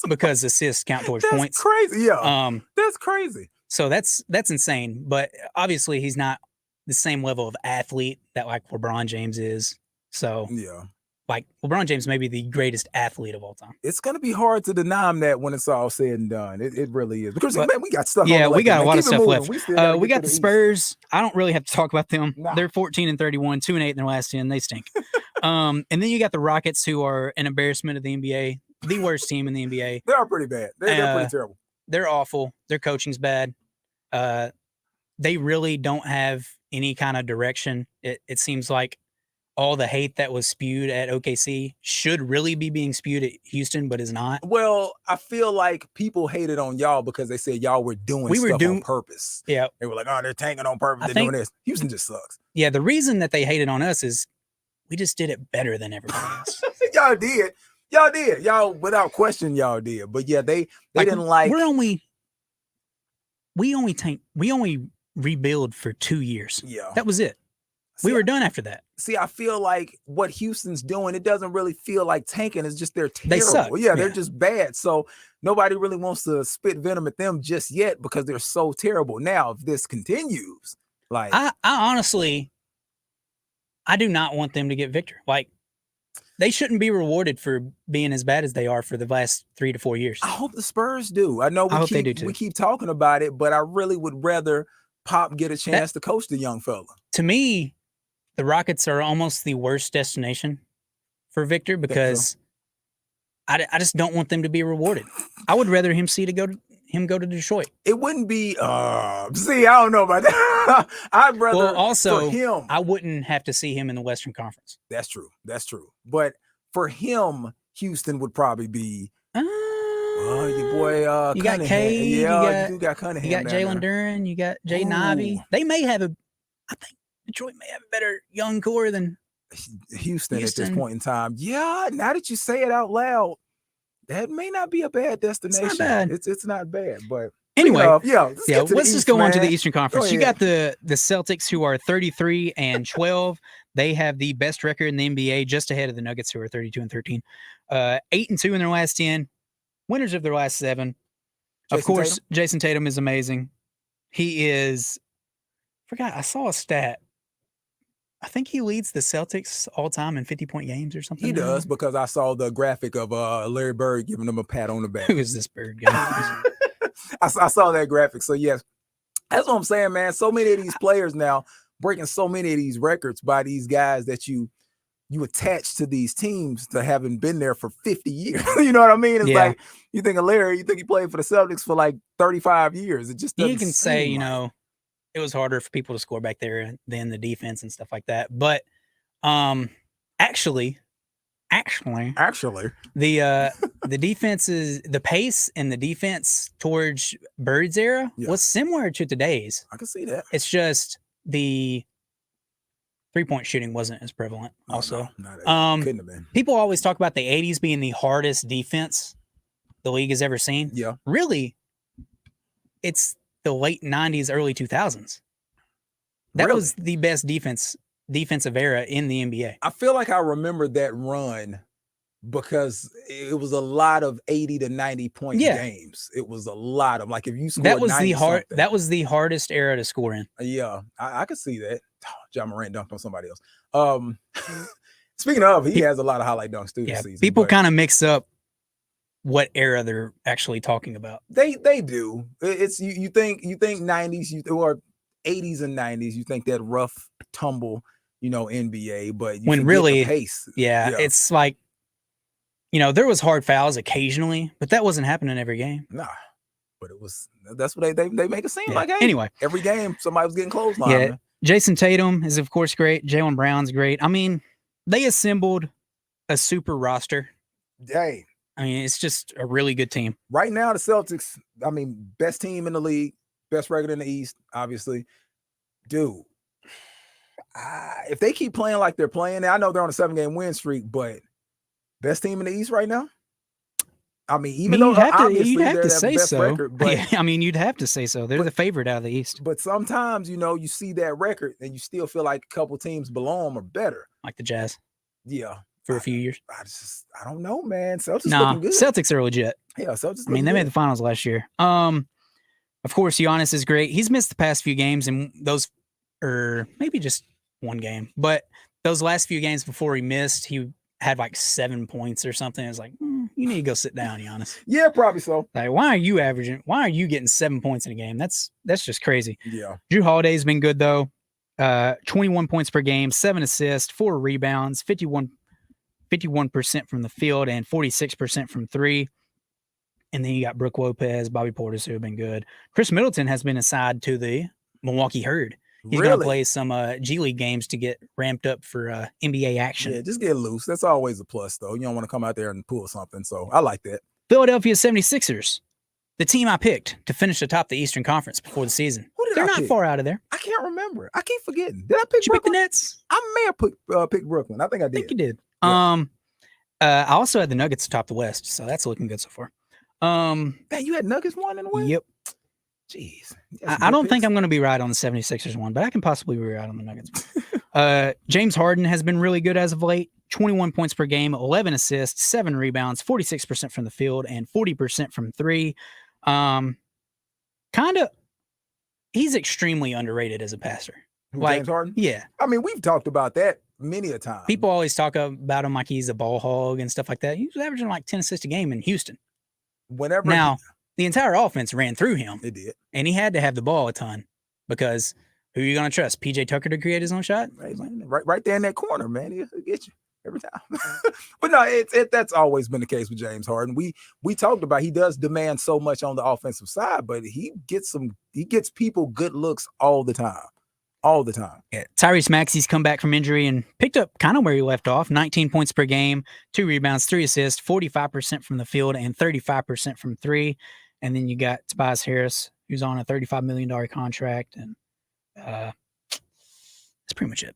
Because assists count towards points. Crazy. Yeah. That's crazy. So that's insane. But obviously he's not the same level of athlete that like LeBron James is. So yeah. Like LeBron James may be the greatest athlete of all time. It's gonna be hard to deny him that when it's all said and done. It really is. Because man, we got stuff. Yeah, we got a lot of stuff moving. left. We got the Spurs. I don't really have to talk about them. Nah. They're 14-31, 2-8 in their last 10. They stink. And then you got the Rockets, who are an embarrassment of the NBA, the worst team in the NBA. They are pretty bad. They're pretty terrible. They're awful. Their coaching's bad. They really don't have any kind of direction. It seems like all the hate that was spewed at OKC should really be being spewed at Houston, but is not. Well, I feel like people hated on y'all because they said y'all were doing stuff on purpose. Yeah. They were like, oh, they're tanking on purpose. They're doing this. Houston just sucks. Yeah, the reason that they hated on us is we just did it better than everybody else. Y'all did. Y'all without question, y'all did. But yeah, they didn't like. We only rebuild for 2 years. Yeah, that was it. We were done after that. See, I feel like what Houston's doing, it doesn't really feel like tanking. It's just they're terrible. They suck. Yeah, they're just bad. So nobody really wants to spit venom at them just yet because they're so terrible. Now, if this continues, like I honestly, I do not want them to get Victor. Like, they shouldn't be rewarded for being as bad as they are for the last 3 to 4 years. I hope the Spurs do. I know hope they do too. We keep talking about it, but I really would rather Pop get a chance to coach the young fella. To me, the Rockets are almost the worst destination for Victor because I just don't want them to be rewarded. I would rather him go to Detroit. It wouldn't be see, I don't know about that. I'd rather for him. I wouldn't have to see him in the Western Conference. That's true. But for him, Houston would probably be your boy you got Cade, you got Cunningham. You got Jalen Duren, you got Jaden Ivey. They may have I think Detroit may have a better young core than Houston at this point in time. Yeah, now that you say it out loud, that may not be a bad destination. It's not bad. It's not bad, but anyway, let's just go on to the Eastern Conference. You got the Celtics, who are 33-12. They have the best record in the NBA, just ahead of the Nuggets, who are 32-13. 8-2 in their last 10. Winners of their last 7. Of course, Jason Tatum is amazing. He is. I saw a stat. I think he leads the Celtics all time in 50-point games or something. He does, because I saw the graphic of Larry Bird giving him a pat on the back. Who is this Bird guy? I saw that graphic. So yes, that's what I'm saying, man. So many of these players now breaking so many of these records by these guys that you attach to these teams to having been there for 50 years. You know what I mean? It's like, you think of Larry, you think he played for the Celtics for like 35 years. It just doesn't. You can say, it was harder for people to score back there than the defense and stuff like that. But actually, the defense is the pace and the defense towards Bird's era was similar to today's. I can see that. It's just the 3-point shooting wasn't as prevalent. Also, couldn't have been. People always talk about the 80s being the hardest defense the league has ever seen. Yeah, really, it's the late 90s, early 2000s. That was the best defensive era in the NBA. I feel like I remember that run because it was a lot of 80 to 90 point games. It was a lot of, like, if you scored that was the hardest era to score in. Yeah, I could see that. John Morant dunked on somebody else. Speaking of, he has a lot of highlight dunks too this season. People kind of mix up what era they're actually talking about. They do. It's you think 90s or 80s and 90s, you think that rough tumble, NBA, but when really the pace. It's like, there was hard fouls occasionally, but that wasn't happening every game. Nah. But that's what they make it seem like. Hey, anyway, every game somebody was getting clotheslined. Yeah. Man. Jason Tatum is of course great. Jaylen Brown's great. I mean, they assembled a super roster. Hey. I mean, it's just a really good team. Right now, the Celtics, best team in the league, best record in the East, obviously. Dude, if they keep playing like they're playing, I know they're on a 7-game win streak, but best team in the East right now? Even though you'd have to say so. Record, but, you'd have to say so. They're the favorite out of the East. But sometimes, you see that record and you still feel like a couple teams below them or better. Like the Jazz. Yeah. For a few years. I don't know, man. Celtics looking good. Celtics are legit. Yeah, Celtics. They made the finals last year. Of course, Giannis is great. He's missed the past few games, and those, or maybe just one game, but those last few games before he missed, he had like 7 points or something. I was like, you need to go sit down, Giannis. Yeah, probably so. Like, why are you getting 7 points in a game? That's just crazy. Yeah. Jrue Holiday's been good though. 21 points per game, 7 assists, 4 rebounds, 51% from the field and 46% from 3. And then you got Brook Lopez, Bobby Portis, who have been good. Chris Middleton has been assigned to the Milwaukee Herd. He's going to play some G League games to get ramped up for NBA action. Yeah, just get loose. That's always a plus, though. You don't want to come out there and pull something. So I like that. Philadelphia 76ers, the team I picked to finish atop the Eastern Conference before the season. They're not far out of there. I can't remember. I keep forgetting. Did I pick Brooklyn? Pick the Nets? I may have picked Brooklyn. I think I did. I think you did. Yeah. I also had the Nuggets atop the West, so that's looking good so far. Man, you had Nuggets 1 in the West? Yep. Jeez. I don't think I'm going to be right on the 76ers one, but I can possibly be right on the Nuggets one. James Harden has been really good as of late. 21 points per game, 11 assists, 7 rebounds, 46% from the field, and 40% from three. He's extremely underrated as a passer. James Harden? Yeah. I mean, we've talked about that many a time. People always talk about him like he's a ball hog and stuff like that. He was averaging like 10 assists a game in Houston. The entire offense ran through him. It did. And he had to have the ball a ton because who are you going to trust? PJ Tucker to create his own shot? Right there in that corner, man. He'll get you every time. But no, that's always been the case with James Harden. We talked about he does demand so much on the offensive side, but he gets people good looks all the time. All the time. Yeah. Tyrese Maxey's come back from injury and picked up kind of where he left off. 19 points per game, 2 rebounds, 3 assists, 45% from the field, and 35% from three. And then you got Tobias Harris, who's on a $35 million contract. And that's pretty much it.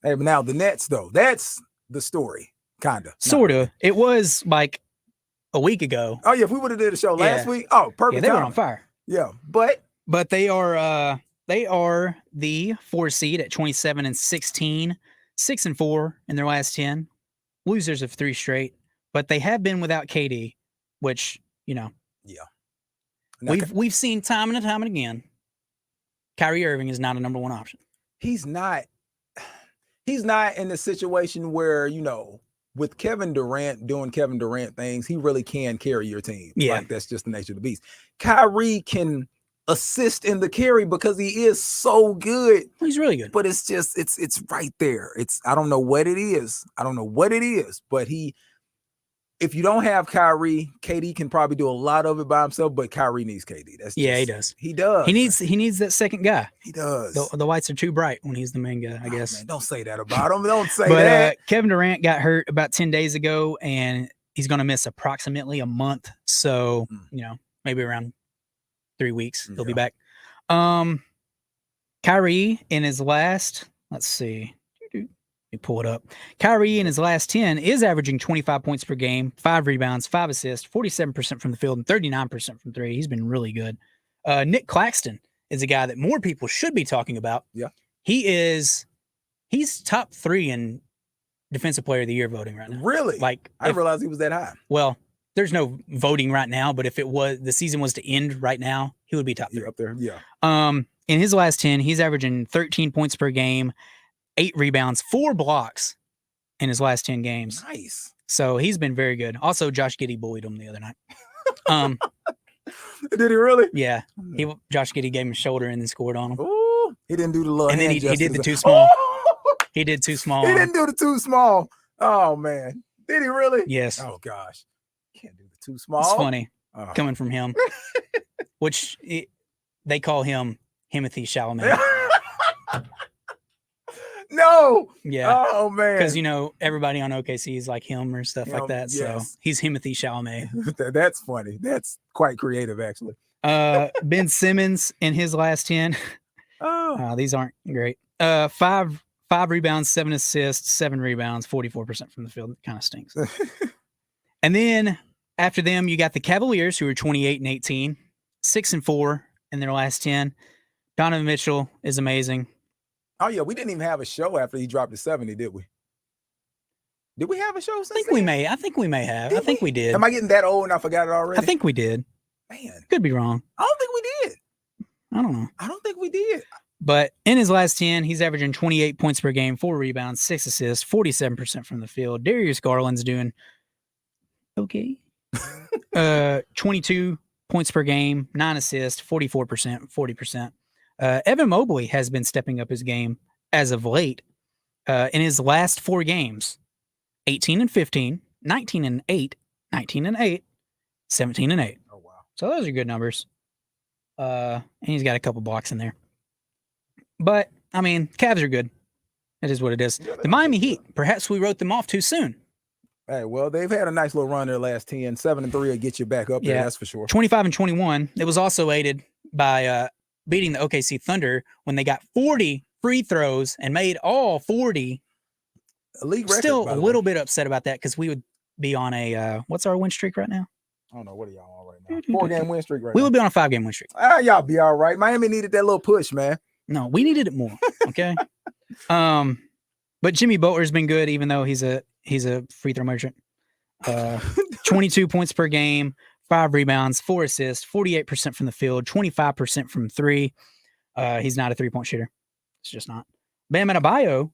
Hey, but now the Nets, though, that's the story, kind of. Sort of. It was like a week ago. Oh, yeah, if we would have did a show last week, oh, perfect. Yeah, they were on fire. Yeah, but they are the 4 seed at 27-16, 6-4 in their last 10, losers of 3 straight. But they have been without KD, which yeah. Now, we've seen time and time and again. Kyrie Irving is not a number 1 option. He's not in the situation where with Kevin Durant doing Kevin Durant things, he really can carry your team. Yeah, like that's just the nature of the beast. Kyrie can assist in the carry because he is so good. He's really good. But it's just it's right there. I don't know what it is. But if you don't have Kyrie, KD can probably do a lot of it by himself, but Kyrie needs KD. He does. He does. He needs that second guy. He does. The lights are too bright when he's the main guy, I guess. Man, don't say that about him. Don't say that. Kevin Durant got hurt about 10 days ago, and he's going to miss approximately a month. So, maybe around 3 weeks, he'll be back. Kyrie in his last, let's see. Let me pull it up. Kyrie in his last 10 is averaging 25 points per game, 5 rebounds, 5 assists, 47% from the field, and 39% from three. He's been really good. Nick Claxton is a guy that more people should be talking about. Yeah. He's top 3 in Defensive Player of the Year voting right now. Really? I didn't realize he was that high. Well, there's no voting right now, but if the season was to end right now, he would be top 3. You're up there. Yeah. In his last 10, he's averaging 13 points per game, 8 rebounds, 4 blocks in his last 10 games. Nice. So he's been very good. Also, Josh Giddey bullied him the other night. Did he really? Yeah. Josh Giddey gave him a shoulder and then scored on him. Ooh, he didn't do the little and then he did the too small. He did too small. He didn't do the too small. Oh, man. Did he really? Yes. Oh, gosh. Can't do the too small. It's funny coming from him, which they call him Timothy Chalamet. No. Yeah. Oh, man. Because, everybody on OKC is like him or stuff like that. Yes. So he's Timothy Chalamet. That's funny. That's quite creative, actually. Ben Simmons in his last 10. These aren't great. 5 rebounds, 7 assists, 7 rebounds, 44% from the field. It kind of stinks. And then after them, you got the Cavaliers, who are 28-18, 6-4 in their last 10. Donovan Mitchell is amazing. Oh, yeah, we didn't even have a show after he dropped to 70, did we? Did we have a show since I think we may have. I think we did. Am I getting that old and I forgot it already? I think we did. Man. Could be wrong. I don't think we did. I don't know. I don't think we did. But in his last 10, he's averaging 28 points per game, 4 rebounds, 6 assists, 47% from the field. Darius Garland's doing okay. 22 points per game, 9 assists, 44%, 40%. Evan Mobley has been stepping up his game as of late. In his last 4 games, 18-15, 19-8, 19-8, 17-8. Oh, wow. So those are good numbers. And he's got a couple blocks in there. But, I mean, Cavs are good. It is what it is. The Miami Heat, perhaps we wrote them off too soon. Hey, well, they've had a nice little run their last 10. 7-3 will get you back up there, that's for sure. 25-21. It was also aided by beating the OKC Thunder when they got 40 free throws and made all 40 A league record. Still by a the little way. bit upset about that because we would be on a what's our win streak right now? I don't know what are y'all on right now. 4-game win streak right We now. would be on a 5-game win streak. Y'all be all right. Miami needed that little push, man. No, we needed it more. Okay. But Jimmy Butler's been good, even though he's a free throw merchant. 22 points per game, 5 rebounds, 4 assists, 48% from the field, 25% from 3. He's not a 3-point shooter. It's just not. Bam Adebayo,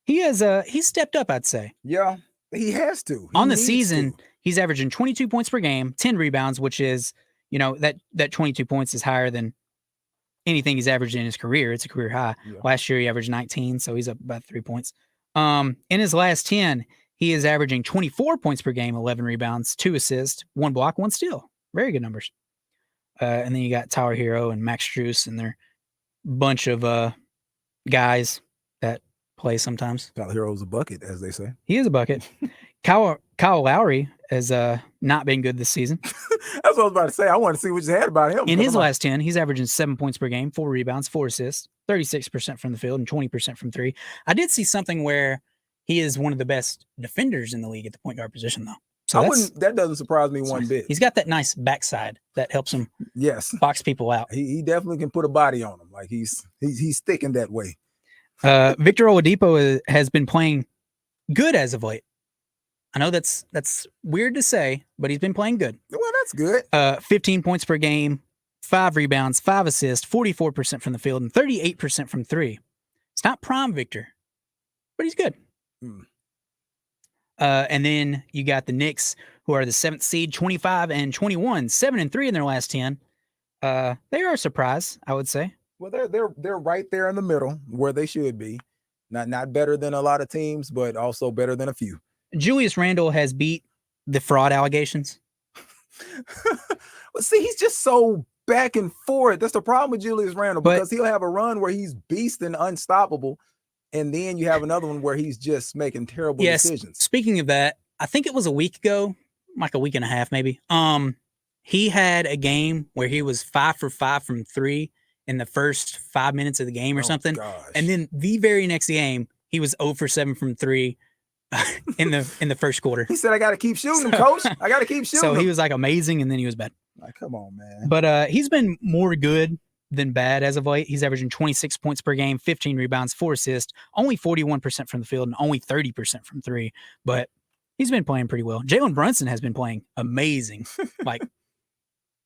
he's stepped up, I'd say. Yeah, he has to. On the season, he's averaging 22 points per game, 10 rebounds, which is, that 22 points is higher than anything he's averaged in his career. It's a career high. Yeah. Last year, he averaged 19, so he's up about 3 points. In his last 10, he is averaging 24 points per game, 11 rebounds, 2 assists, 1 block, 1 steal. Very good numbers. And then you got Tyler Hero and Max Strus, and they're a bunch of guys that play sometimes. Tyler Hero's a bucket, as they say. He is a bucket. Kyle Lowry has not been good this season. That's what I was about to say. I want to see what you had about him. In his last 10, he's averaging 7 points per game, 4 rebounds, 4 assists, 36% from the field, and 20% from 3. I did see something where he is one of the best defenders in the league at the point guard position, though. So that doesn't surprise me one bit. He's got that nice backside that helps him box people out. He definitely can put a body on him. Like he's thick in that way. Victor Oladipo has been playing good as of late. I know that's weird to say, but he's been playing good. Well, that's good. 15 points per game, 5 rebounds, 5 assists, 44% from the field, and 38% from 3. It's not prime Victor, but he's good. And then you got the Knicks, who are the 7th seed, 25 and 21, 7-3 in their last 10. They are a surprise, I would say. Well, they're right there in the middle where they should be. Not better than a lot of teams, but also better than a few. Julius Randle has beat the fraud allegations. Well, see, he's just so back and forth. That's the problem with Julius Randle, because he'll have a run where he's beast and unstoppable, and then you have another one where he's just making terrible decisions. Speaking of that, I think it was a week ago, like a week and a half maybe. He had a game where he was 5 for 5 from 3 in the first 5 minutes of the game or something. Gosh. And then the very next game, he was 0 for 7 from 3 in the first quarter. He said, I got to keep shooting them, coach. I got to keep shooting So them. he was like amazing, and then he was bad. Like, come on, man. But he's been more good than bad as of late. He's averaging 26 points per game, 15 rebounds, 4 assists, only 41% from the field, and only 30% from 3. But he's been playing pretty well. Jalen Brunson has been playing amazing. Like,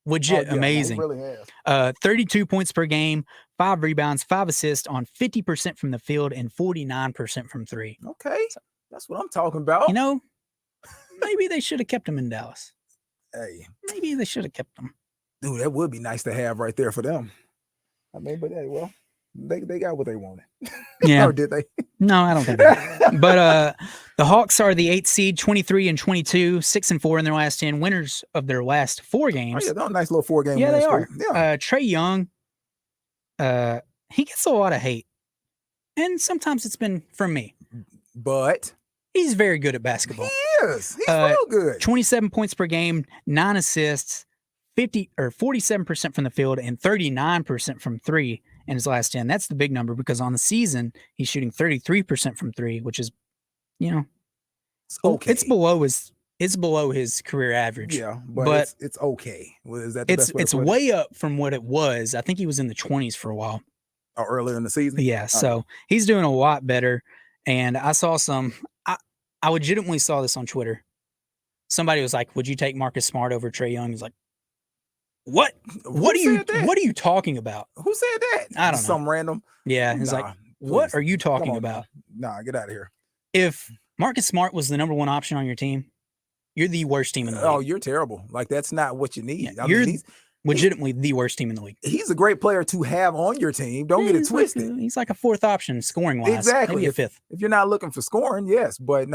legit amazing. He really has. 32 points per game, 5 rebounds, 5 assists on 50% from the field and 49% from 3. Okay. So, that's what I'm talking about. Maybe they should have kept him in Dallas. Hey. Maybe they should have kept him. Dude, that would be nice to have right there for them. I mean, but hey, well, they got what they wanted. Yeah. Or did they? No, I don't think they. But the Hawks are the 8th seed, 23 and 22, 6 and 4 in their last 10, winners of their last 4 games. Oh, yeah, they're a nice little 4-game Yeah, win they are. streak. Yeah. Trae Young, he gets a lot of hate. And sometimes it's been from me. But he's very good at basketball. He is. He's real good. 27 points per game, 9 assists, 47% from the field, and 39% from 3 in his last 10. That's the big number, because on the season he's shooting 33% from 3, which is, it's okay. It's below his career average. Yeah, but it's okay. Well, is that the best way it's to put way up from what it was. I think he was in the 20s for a while. Earlier in the season. Yeah, so he's doing a lot better. And I saw I legitimately saw this on Twitter. Somebody was like, "Would you take Marcus Smart over Trae Young?" He's like, "What? What are you talking about?" Who said that? I don't know. Some random. Yeah, he's like, "What are you talking about?" Nah, get out of here. If Marcus Smart was the number 1 option on your team, you're the worst team in the league. Oh, you're terrible. Like, that's not what you need. Yeah, you're legitimately the worst team in the league. He's a great player to have on your team. Don't get it twisted. He's like a 4th option scoring wise. Exactly. Maybe a 5th. If you're not looking for scoring, yes. But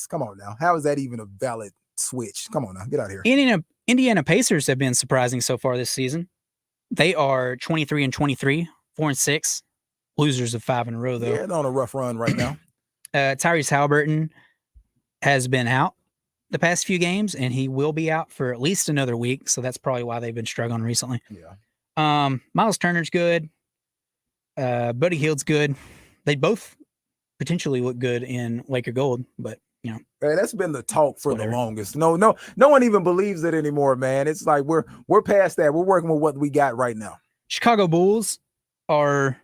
come on now. How is that even a valid switch? Come on now. Get out of here. Indiana Pacers have been surprising so far this season. They are 23 and 23, 4 and 6. Losers of 5 in a row, though. Yeah, they're on a rough run right now. Tyrese Halliburton has been out the past few games, and he will be out for at least another week. So that's probably why they've been struggling recently. Yeah. Miles Turner's good. Buddy Hield's good. They both potentially look good in Laker gold, but you know, Hey, that's been the talk for whatever. the longest. No one even believes it anymore, man. It's like we're past that. We're working with what we got right now. Chicago Bulls are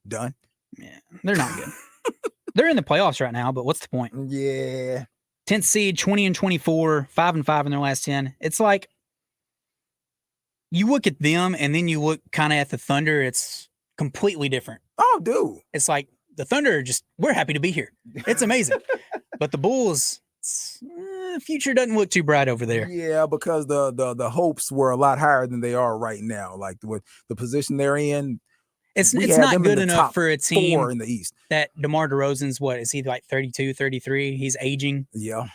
Done. Yeah, they're not good. They're in the playoffs right now, but what's the point? Yeah. 10th seed, 20-24, 5-5 in their last 10. It's like you look at them and then you look kind of at the Thunder. It's completely different. Oh, dude. It's like the Thunder are just, we're happy to be here. It's amazing. But the Bulls, future doesn't look too bright over there. Yeah, because the hopes were a lot higher than they are right now. Like with the position they're in, it's not good enough for a team 4 in the East. That DeMar DeRozan's what is he like 32, 33? He's aging. Yeah.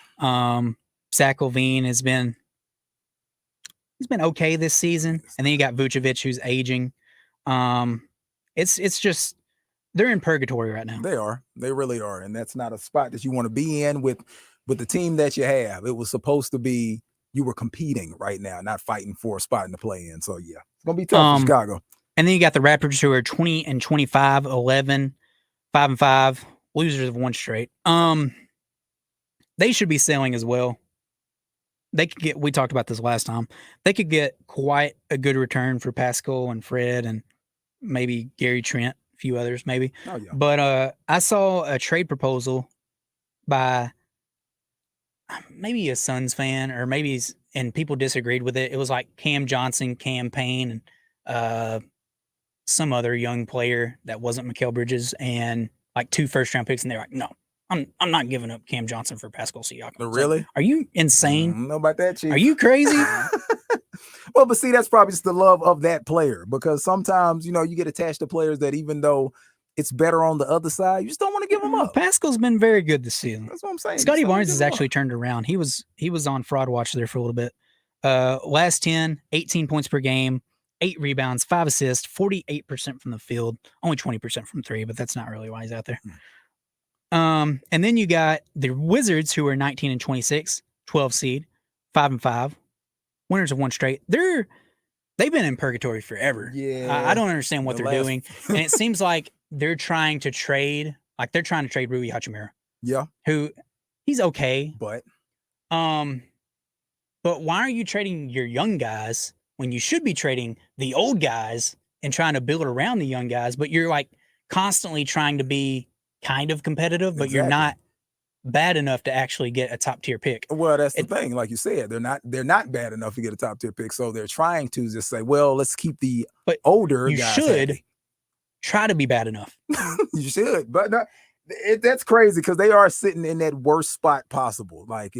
Zach LaVine he's been okay this season, and then you got Vucevic who's aging. It's just they're in purgatory right now. They really are, and that's not a spot that you want to be in with the team that you have. It was supposed to be you were competing right now, not fighting for a spot in the play-in. So yeah, it's gonna be tough for Chicago. And then you got the Raptors who are 20-25, 11, 5-5, losers of one straight. They should be selling as well. They could get, we talked about this last time, they could get quite a good return for Pascal and Fred and maybe Gary Trent, a few others maybe. Oh, yeah. But I saw a trade proposal by maybe a Suns fan or maybe and people disagreed with it. It was like Cam Johnson, Cam Payne, and some other young player that wasn't Mikal Bridges and like 2 first-round picks, and they're like, no, I'm not giving up Cam Johnson for Pascal Siakam. Really? Like, are you insane? I don't know about that, Chief. Are you crazy? Well, but see, that's probably just the love of that player, because sometimes, you get attached to players that even though it's better on the other side, you just don't want to give them up. Pascal's been very good this season. That's what I'm saying. Scotty Barnes has actually turned around. He was on Fraud Watch there for a little bit. Last 10, 18 points per game, 8 rebounds, 5 assists, 48% from the field, only 20% from 3, but that's not really why he's out there. And then you got the Wizards who are 19-26, 12 seed, 5-5, winners of one straight. They've been in purgatory forever. Yeah. I don't understand what they're doing. And it seems like they're trying to trade Rui Hachimura. Yeah. Who he's okay. But why are you trading your young guys when you should be trading the old guys and trying to build around the young guys, but you're like constantly trying to be kind of competitive, but you're not bad enough to actually get a top tier pick. Well, that's the thing. Like you said, they're not bad enough to get a top tier pick. So they're trying to just say, well, let's keep the older you guys. You should happy. Try to be bad enough. You should, but that's crazy because they are sitting in that worst spot possible. Like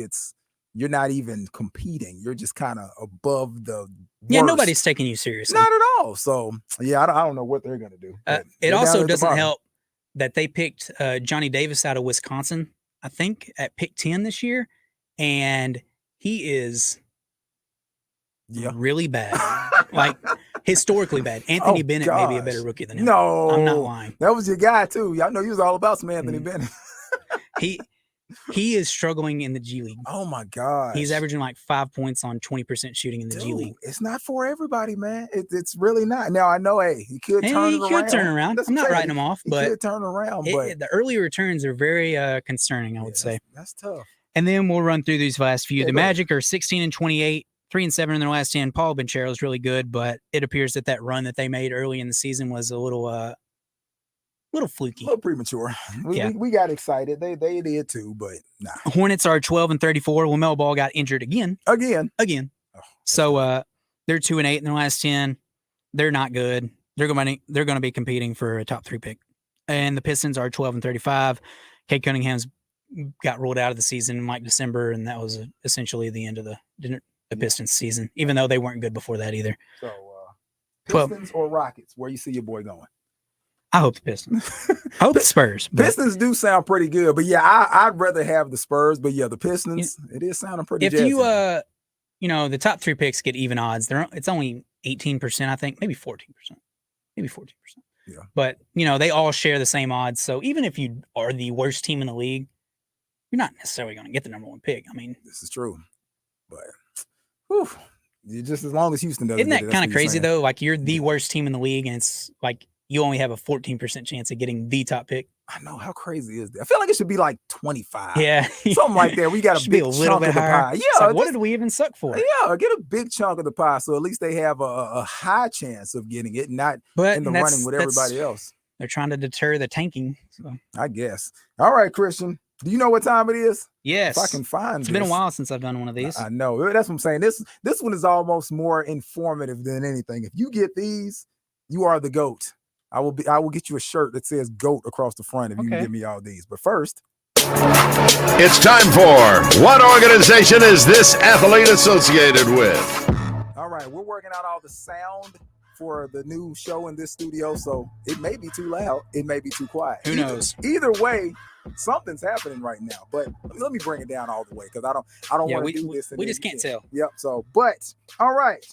you're not even competing. You're just kind of above the Yeah, worst. Nobody's taking you seriously. Not at all. So, yeah, I don't know what they're going to do. It also doesn't help that they picked Johnny Davis out of Wisconsin, I think, at pick 10 this year, and he is really bad. Like, historically bad. Anthony Bennett may be a better rookie than him. No. I'm not lying. That was your guy, too. Y'all know you was all about some Anthony Bennett. He is struggling in the G League. Oh my God. He's averaging like 5 points on 20% shooting in the G League. It's not for everybody, man. It's really not. Now I know, he could turn around. I'm not writing him off, but he could turn around. But the early returns are very concerning, I would say. That's tough. And then we'll run through these last few. The Magic are 16-28, 3-7 in their last 10. Paul Banchero is really good, but it appears that run that they made early in the season was a little fluky, a little premature. We got excited. They did too, but nah. Hornets are 12-34. LaMelo Ball got injured again. Oh, so they're 2-8 in their last 10. They're not good. They're going to be competing for a top 3 pick. And the Pistons are 12-35. Cade Cunningham's got ruled out of the season in like December, and that was essentially the end of the Pistons season, even though they weren't good before that either. So Pistons or Rockets, where you see your boy going? I hope the Pistons. I hope the Spurs. Pistons do sound pretty good, but yeah, I'd rather have the Spurs. But yeah, the Pistons, it is sounding pretty. If jazzy. The top 3 picks get even odds. It's only 18%, I think, maybe 14%, maybe 14%. Yeah. But they all share the same odds. So even if you are the worst team in the league, you're not necessarily going to get the number 1 pick. I mean, this is true, but just as long as Houston doesn't. Isn't that kind of crazy though? Like you're the worst team in the league, and it's like you only have a 14% chance of getting the top pick. I know, how crazy is that? I feel like it should be like 25. Yeah, Something like that. We got a should be big a little chunk bit of the higher. pie. It's Yeah, like, what just- did we even suck for? yeah, get a big chunk of the pie, so at least they have a high chance of getting it, not But in the that's- running with that's- everybody else. They're trying to deter the tanking. So. I guess. All right, Christian. Do you know what time it is? Yes, If I can find it's this. been a while since I've done one of these. I know. That's what I'm saying. This one is almost more informative than anything. If you get these, you are the GOAT. I will get you a shirt that says GOAT across the front if you can give me all these. But first, It's time for What Organization Is This Athlete Associated With? all right, we're working out all the sound for the new show in this studio, so it may be too loud, it may be too quiet. Who knows? Either way, something's happening right now. But let me bring it down all the way because I don't want to do this. We just can't tell. Yep. So, but all right,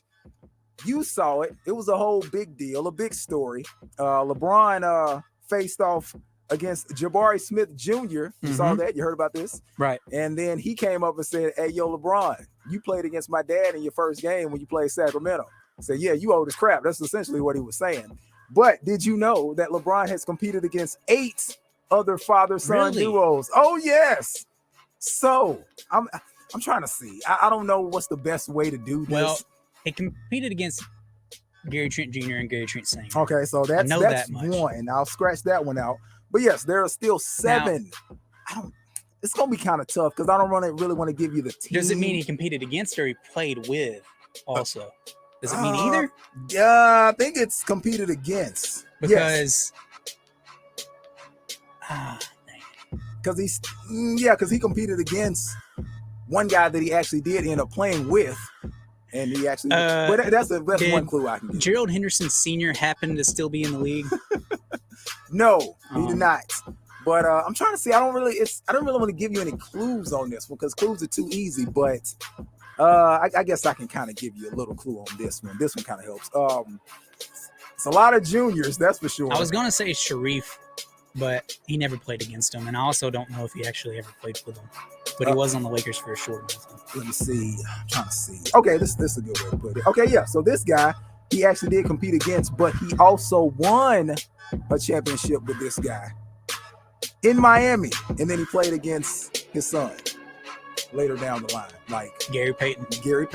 you saw it. It was a whole big deal, a big story. LeBron faced off against Jabari Smith Jr. You saw that? You heard about this? Right. And then he came up and said, "Hey, yo, LeBron, you played against my dad in your first game when you played Sacramento." I said, "Yeah, you owe this crap." That's essentially what he was saying. But did you know that LeBron has competed against 8 other father-son duos? Oh, yes. So I'm trying to see. I don't know what's the best way to do this. Well, he competed against Gary Trent Jr. and Gary Trent Sr. Okay, so that's that much. one. I'll scratch that one out. But yes, there are still 7. It's gonna be kind of tough because I don't really want to give you the team. Does it mean he competed against or he played with also? Does it mean either? Yeah, I think it's competed against. Because because he competed against one guy that he actually did end up playing with, and he actually. But that's one clue I can give. Gerald Henderson Sr. happened to still be in the league. No, he did not. But I'm trying to see. I don't really want to give you any clues on this one because clues are too easy. But I guess I can kind of give you a little clue on this one. This one kind of helps. It's a lot of juniors, that's for sure. I was gonna say Sharif, but he never played against him, and I also don't know if he actually ever played with him. But he was on the Lakers for a short time. Let me see. I'm trying to see. Okay, this is a good way to put it. Okay, yeah. So this guy, he actually did compete against, but he also won a championship with this guy in Miami, and then he played against his son later down the line, like Gary Payton. So Gary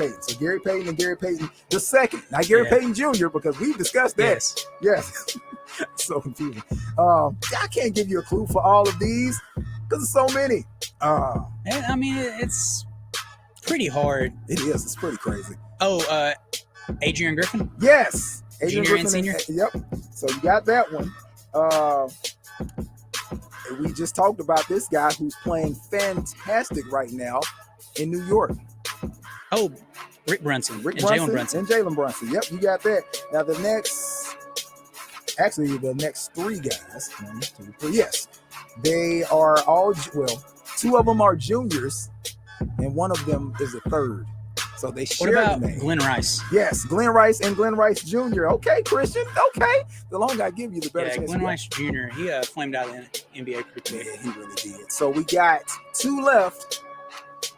Payton and Gary Payton the second, not Gary Payton Jr. because we've discussed that. Yes. So confusing. I can't give you a clue for all of these because there's so many. I mean, it's pretty hard. It is. It's pretty crazy. Oh, Adrian Griffin. Yes. Adrian Junior Griffin and senior. Yep. So you got that one. We just talked about this guy who's playing fantastic right now in New York. Oh, Rick Brunson. Rick and Brunson Jalen Brunson. and Jalen Brunson. Yep, you got that. Now the next 3 guys. 1, 2, 3. Yes, they are all 2 of them are juniors, and one of them is a third. So they share What about the name. Glenn Rice? Yes, Glenn Rice and Glenn Rice Jr. Okay, Christian. Okay, the longer I give you, the better. Yeah, chance Glenn you Rice Jr. He flamed out in the NBA pretty got. quick. Yeah, he really did. So we got 2 left.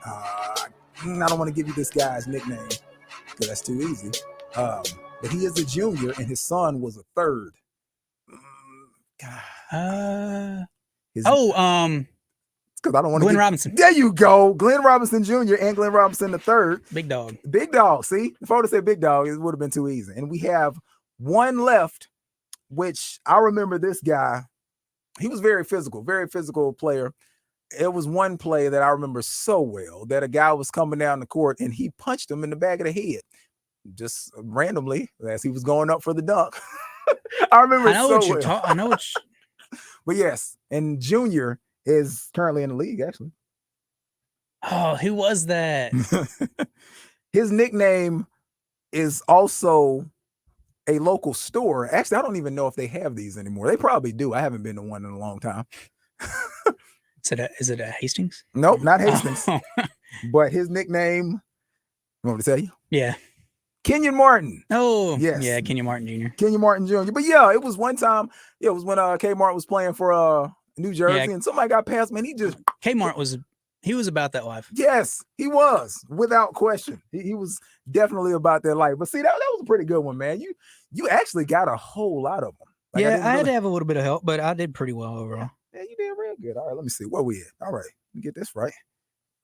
I don't want to give you this guy's nickname because that's too easy. But he is a junior, and his son was a third. Because I don't want to. Glenn Robinson. There you go, Glenn Robinson Jr. and Glenn Robinson the third. Big dog. Big dog. See, if I would have said big dog, it would have been too easy. And we have 1 left, which I remember this guy. He was very physical player. It was one play that I remember so well that a guy was coming down the court and he punched him in the back of the head, just randomly as he was going up for the dunk. I remember. I know what. But yes, and Junior is currently in the league, actually. Oh, who was that? His nickname is also a local store. Actually, I don't even know if they have these anymore. They probably do. I haven't been to one in a long time. Is it Hastings? Nope, not Hastings. But his nickname, you want me to tell you? Yeah. Kenyon Martin. Oh, yes. Yeah, Kenyon Martin Jr. Kenyon Martin Jr. But yeah, it was one time. Yeah, it was when Kmart was playing for New Jersey, and somebody got past me, and he just Kmart was about that life. Yes, he was, without question. He was definitely about that life. But see, that was a pretty good one, man. You actually got a whole lot of them. Like, I had to have a little bit of help, but I did pretty well overall. did real good. All right, let me see. Where we at? All right, let me get this right.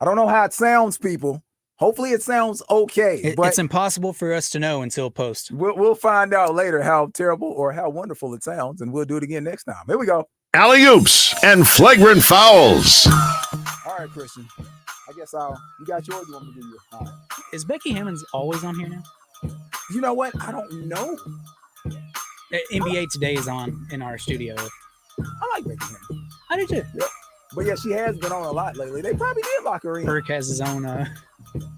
I don't know how it sounds, people. Hopefully it sounds okay. But it's impossible for us to know until post. We'll find out later how terrible or how wonderful it sounds, and we'll do it again next time. Here we go. Alley-oops and flagrant fouls. All right, Christian. I guess you got yours. You want me to do yours? All right. Is Becky Hammons always on here now? You know what? I don't know. NBA Today is on in our studio. I like Becky Hammons. How did you? Yep. But yeah, she has been on a lot lately. They probably did lock her in. Perk has his own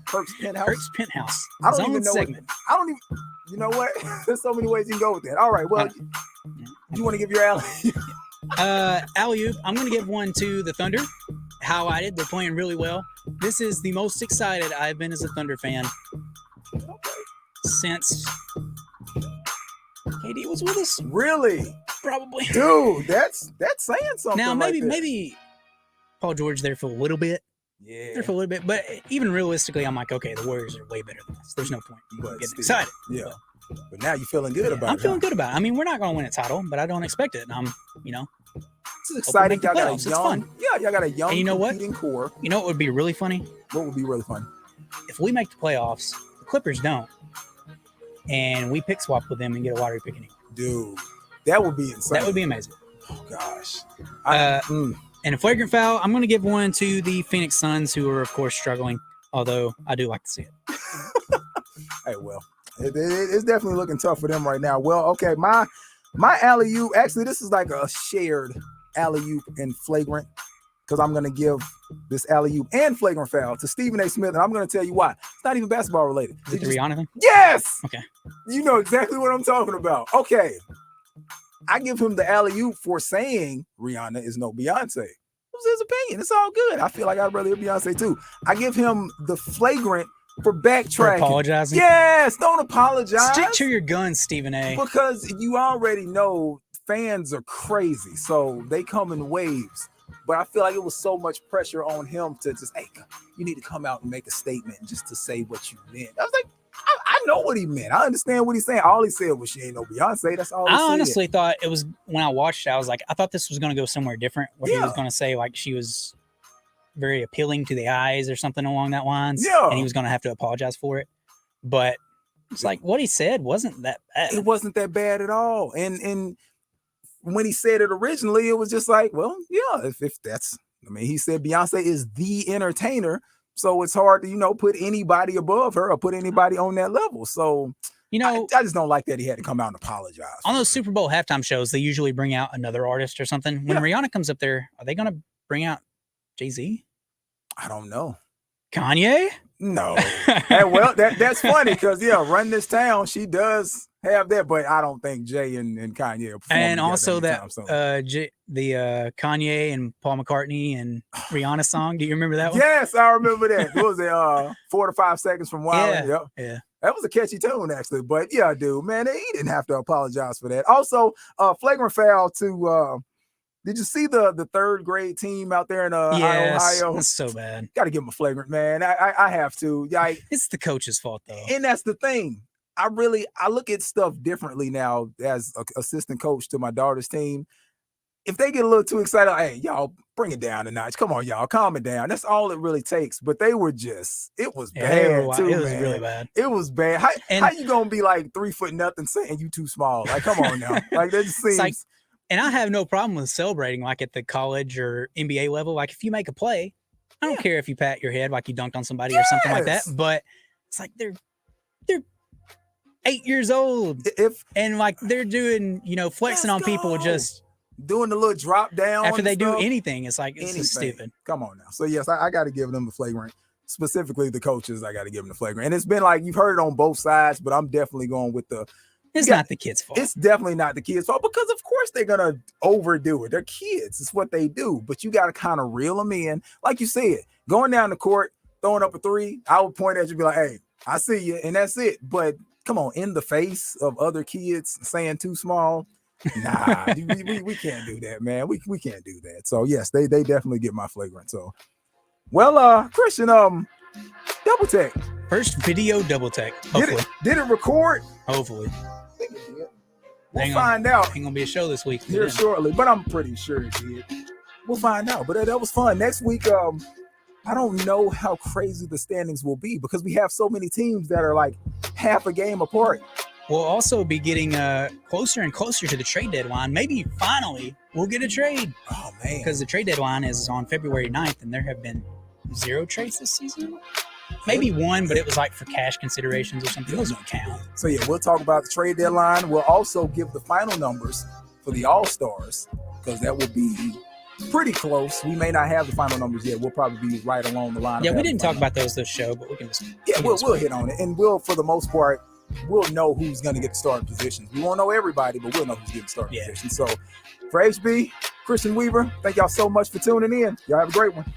Perk's Penthouse. Perk's Penthouse. I don't even know segment. I don't even. You know what? There's so many ways you can go with that. All right. Well, you want to give your alley? Alley-oop. I'm going to give one to the Thunder. Highlighted. They're playing really well. This is the most excited I've been as a Thunder fan since KD was with us. Really? Probably. Dude, that's saying something. Now maybe Paul George there for a little bit. Yeah. There for a little bit. But even realistically, I'm like, okay, the Warriors are way better than us. There's no point in getting excited. Yeah. But now you're feeling good about it. I'm feeling good about it. I mean, we're not going to win a title, but I don't expect it. And I'm, it's exciting. Y'all got a young, y'all got a young and you know competing what? core. You know what would be really funny? What would be really funny? If we make the playoffs, the Clippers don't, and we pick swap with them and get a lottery pick. Dude, that would be insane. That would be amazing. Oh gosh. And a flagrant foul, I'm going to give one to the Phoenix Suns, who are of course struggling. Although I do like to see it. Hey, well, it's definitely looking tough for them right now. Well, okay, my alley-oop. Actually, this is like a shared alley-oop and flagrant, because I'm going to give this alley-oop and flagrant foul to Stephen A. Smith, and I'm going to tell you why. It's not even basketball related. Is it the Rihanna thing? Yes. Okay. You know exactly what I'm talking about. Okay. I give him the alley-oop for saying Rihanna is no Beyonce. It was his opinion. It's all good. I feel like I'd rather hear Beyonce too. I give him the flagrant for backtracking. For apologizing? Yes, don't apologize. Stick to your guns, Stephen A. Because you already know fans are crazy, so they come in waves. But I feel like it was so much pressure on him to just, hey, you need to come out and make a statement just to say what you meant. I was like, I know what he meant. I understand what he's saying. All he said was she ain't no Beyonce. That's all he said. I honestly thought it was, when I watched it, I was like, I thought this was going to go somewhere different, where he was going to say like she was very appealing to the eyes or something along that lines. Yeah. And he was going to have to apologize for it. But it's like what he said wasn't that bad. It wasn't that bad at all. And when he said it originally, it was just like, well, yeah, if that's, I mean, he said Beyonce is the entertainer. So it's hard to, put anybody above her or put anybody on that level. So, I just don't like that he had to come out and apologize. On those Super Bowl halftime shows, they usually bring out another artist or something. When Rihanna comes up there, are they going to bring out Jay-Z? I don't know. Kanye? No. Hey, well, that's funny because, Run This Town, she does have that, but I don't think Jay and Kanye are performing. And also that the Kanye and Paul McCartney and Rihanna song. Do you remember that one? Yes, I remember that. What was it? 4 to 5 seconds from Wild. Yeah. Yeah. That was a catchy tune, actually. But yeah, dude, man, he didn't have to apologize for that. Also, flagrant foul to did you see the third grade team out there in Ohio? That's so bad. Got to give them a flagrant, man. I have to. It's the coach's fault, though. And that's the thing. I look at stuff differently now as an assistant coach to my daughter's team. If they get a little too excited, hey, y'all, bring it down a notch. Come on, y'all, calm it down. That's all it really takes. But they were it was bad, too, It was man. really bad. It was bad. How you going to be like 3'0" saying you too small? Like, come on now. Like, that just seems... And I have no problem with celebrating like at the college or NBA level. Like if you make a play, I don't care if you pat your head like you dunked on somebody or something like that. But it's like they're 8 years old. And like they're doing, flexing on people, just doing the little drop down after they do anything. It's like it's just stupid. Come on now. So yes, I got to give them the flagrant. Specifically the coaches, I got to give them the flagrant. And it's been like you've heard it on both sides, but I'm definitely going with the... It's not the kids' fault. It's definitely not the kids' fault because, of course, they're going to overdo it. They're kids. It's what they do. But you got to kind of reel them in. Like you said, going down the court, throwing up a three, I would point at you and be like, hey, I see you, and that's it. But come on, in the face of other kids saying too small, nah, we can't do that, man. We can't do that. So, yes, they definitely get my flagrant. So, well, Christian, double tech. First video double tech. Hopefully. Did it record? Hopefully. We'll find out. Ain't gonna be a show this week here shortly, but I'm pretty sure it did. We'll find out. But that was fun. Next week, I don't know how crazy the standings will be because we have so many teams that are like half a game apart. We'll also be getting closer and closer to the trade deadline. Maybe finally we'll get a trade. Oh, man. Because the trade deadline is on February 9th, and there have been 0 trades this season. Maybe one, but it was like for cash considerations or something. Those don't count. So, yeah, we'll talk about the trade deadline. We'll also give the final numbers for the All-Stars because that will be pretty close. We may not have the final numbers yet. We'll probably be right along the line. Yeah, we didn't talk about those this show, but we can just... Yeah, we'll hit on it. And we'll, for the most part, we'll know who's going to get the starting positions. We won't know everybody, but we'll know who's getting starting positions. So for HB, Christian Weaver, thank y'all so much for tuning in. Y'all have a great one.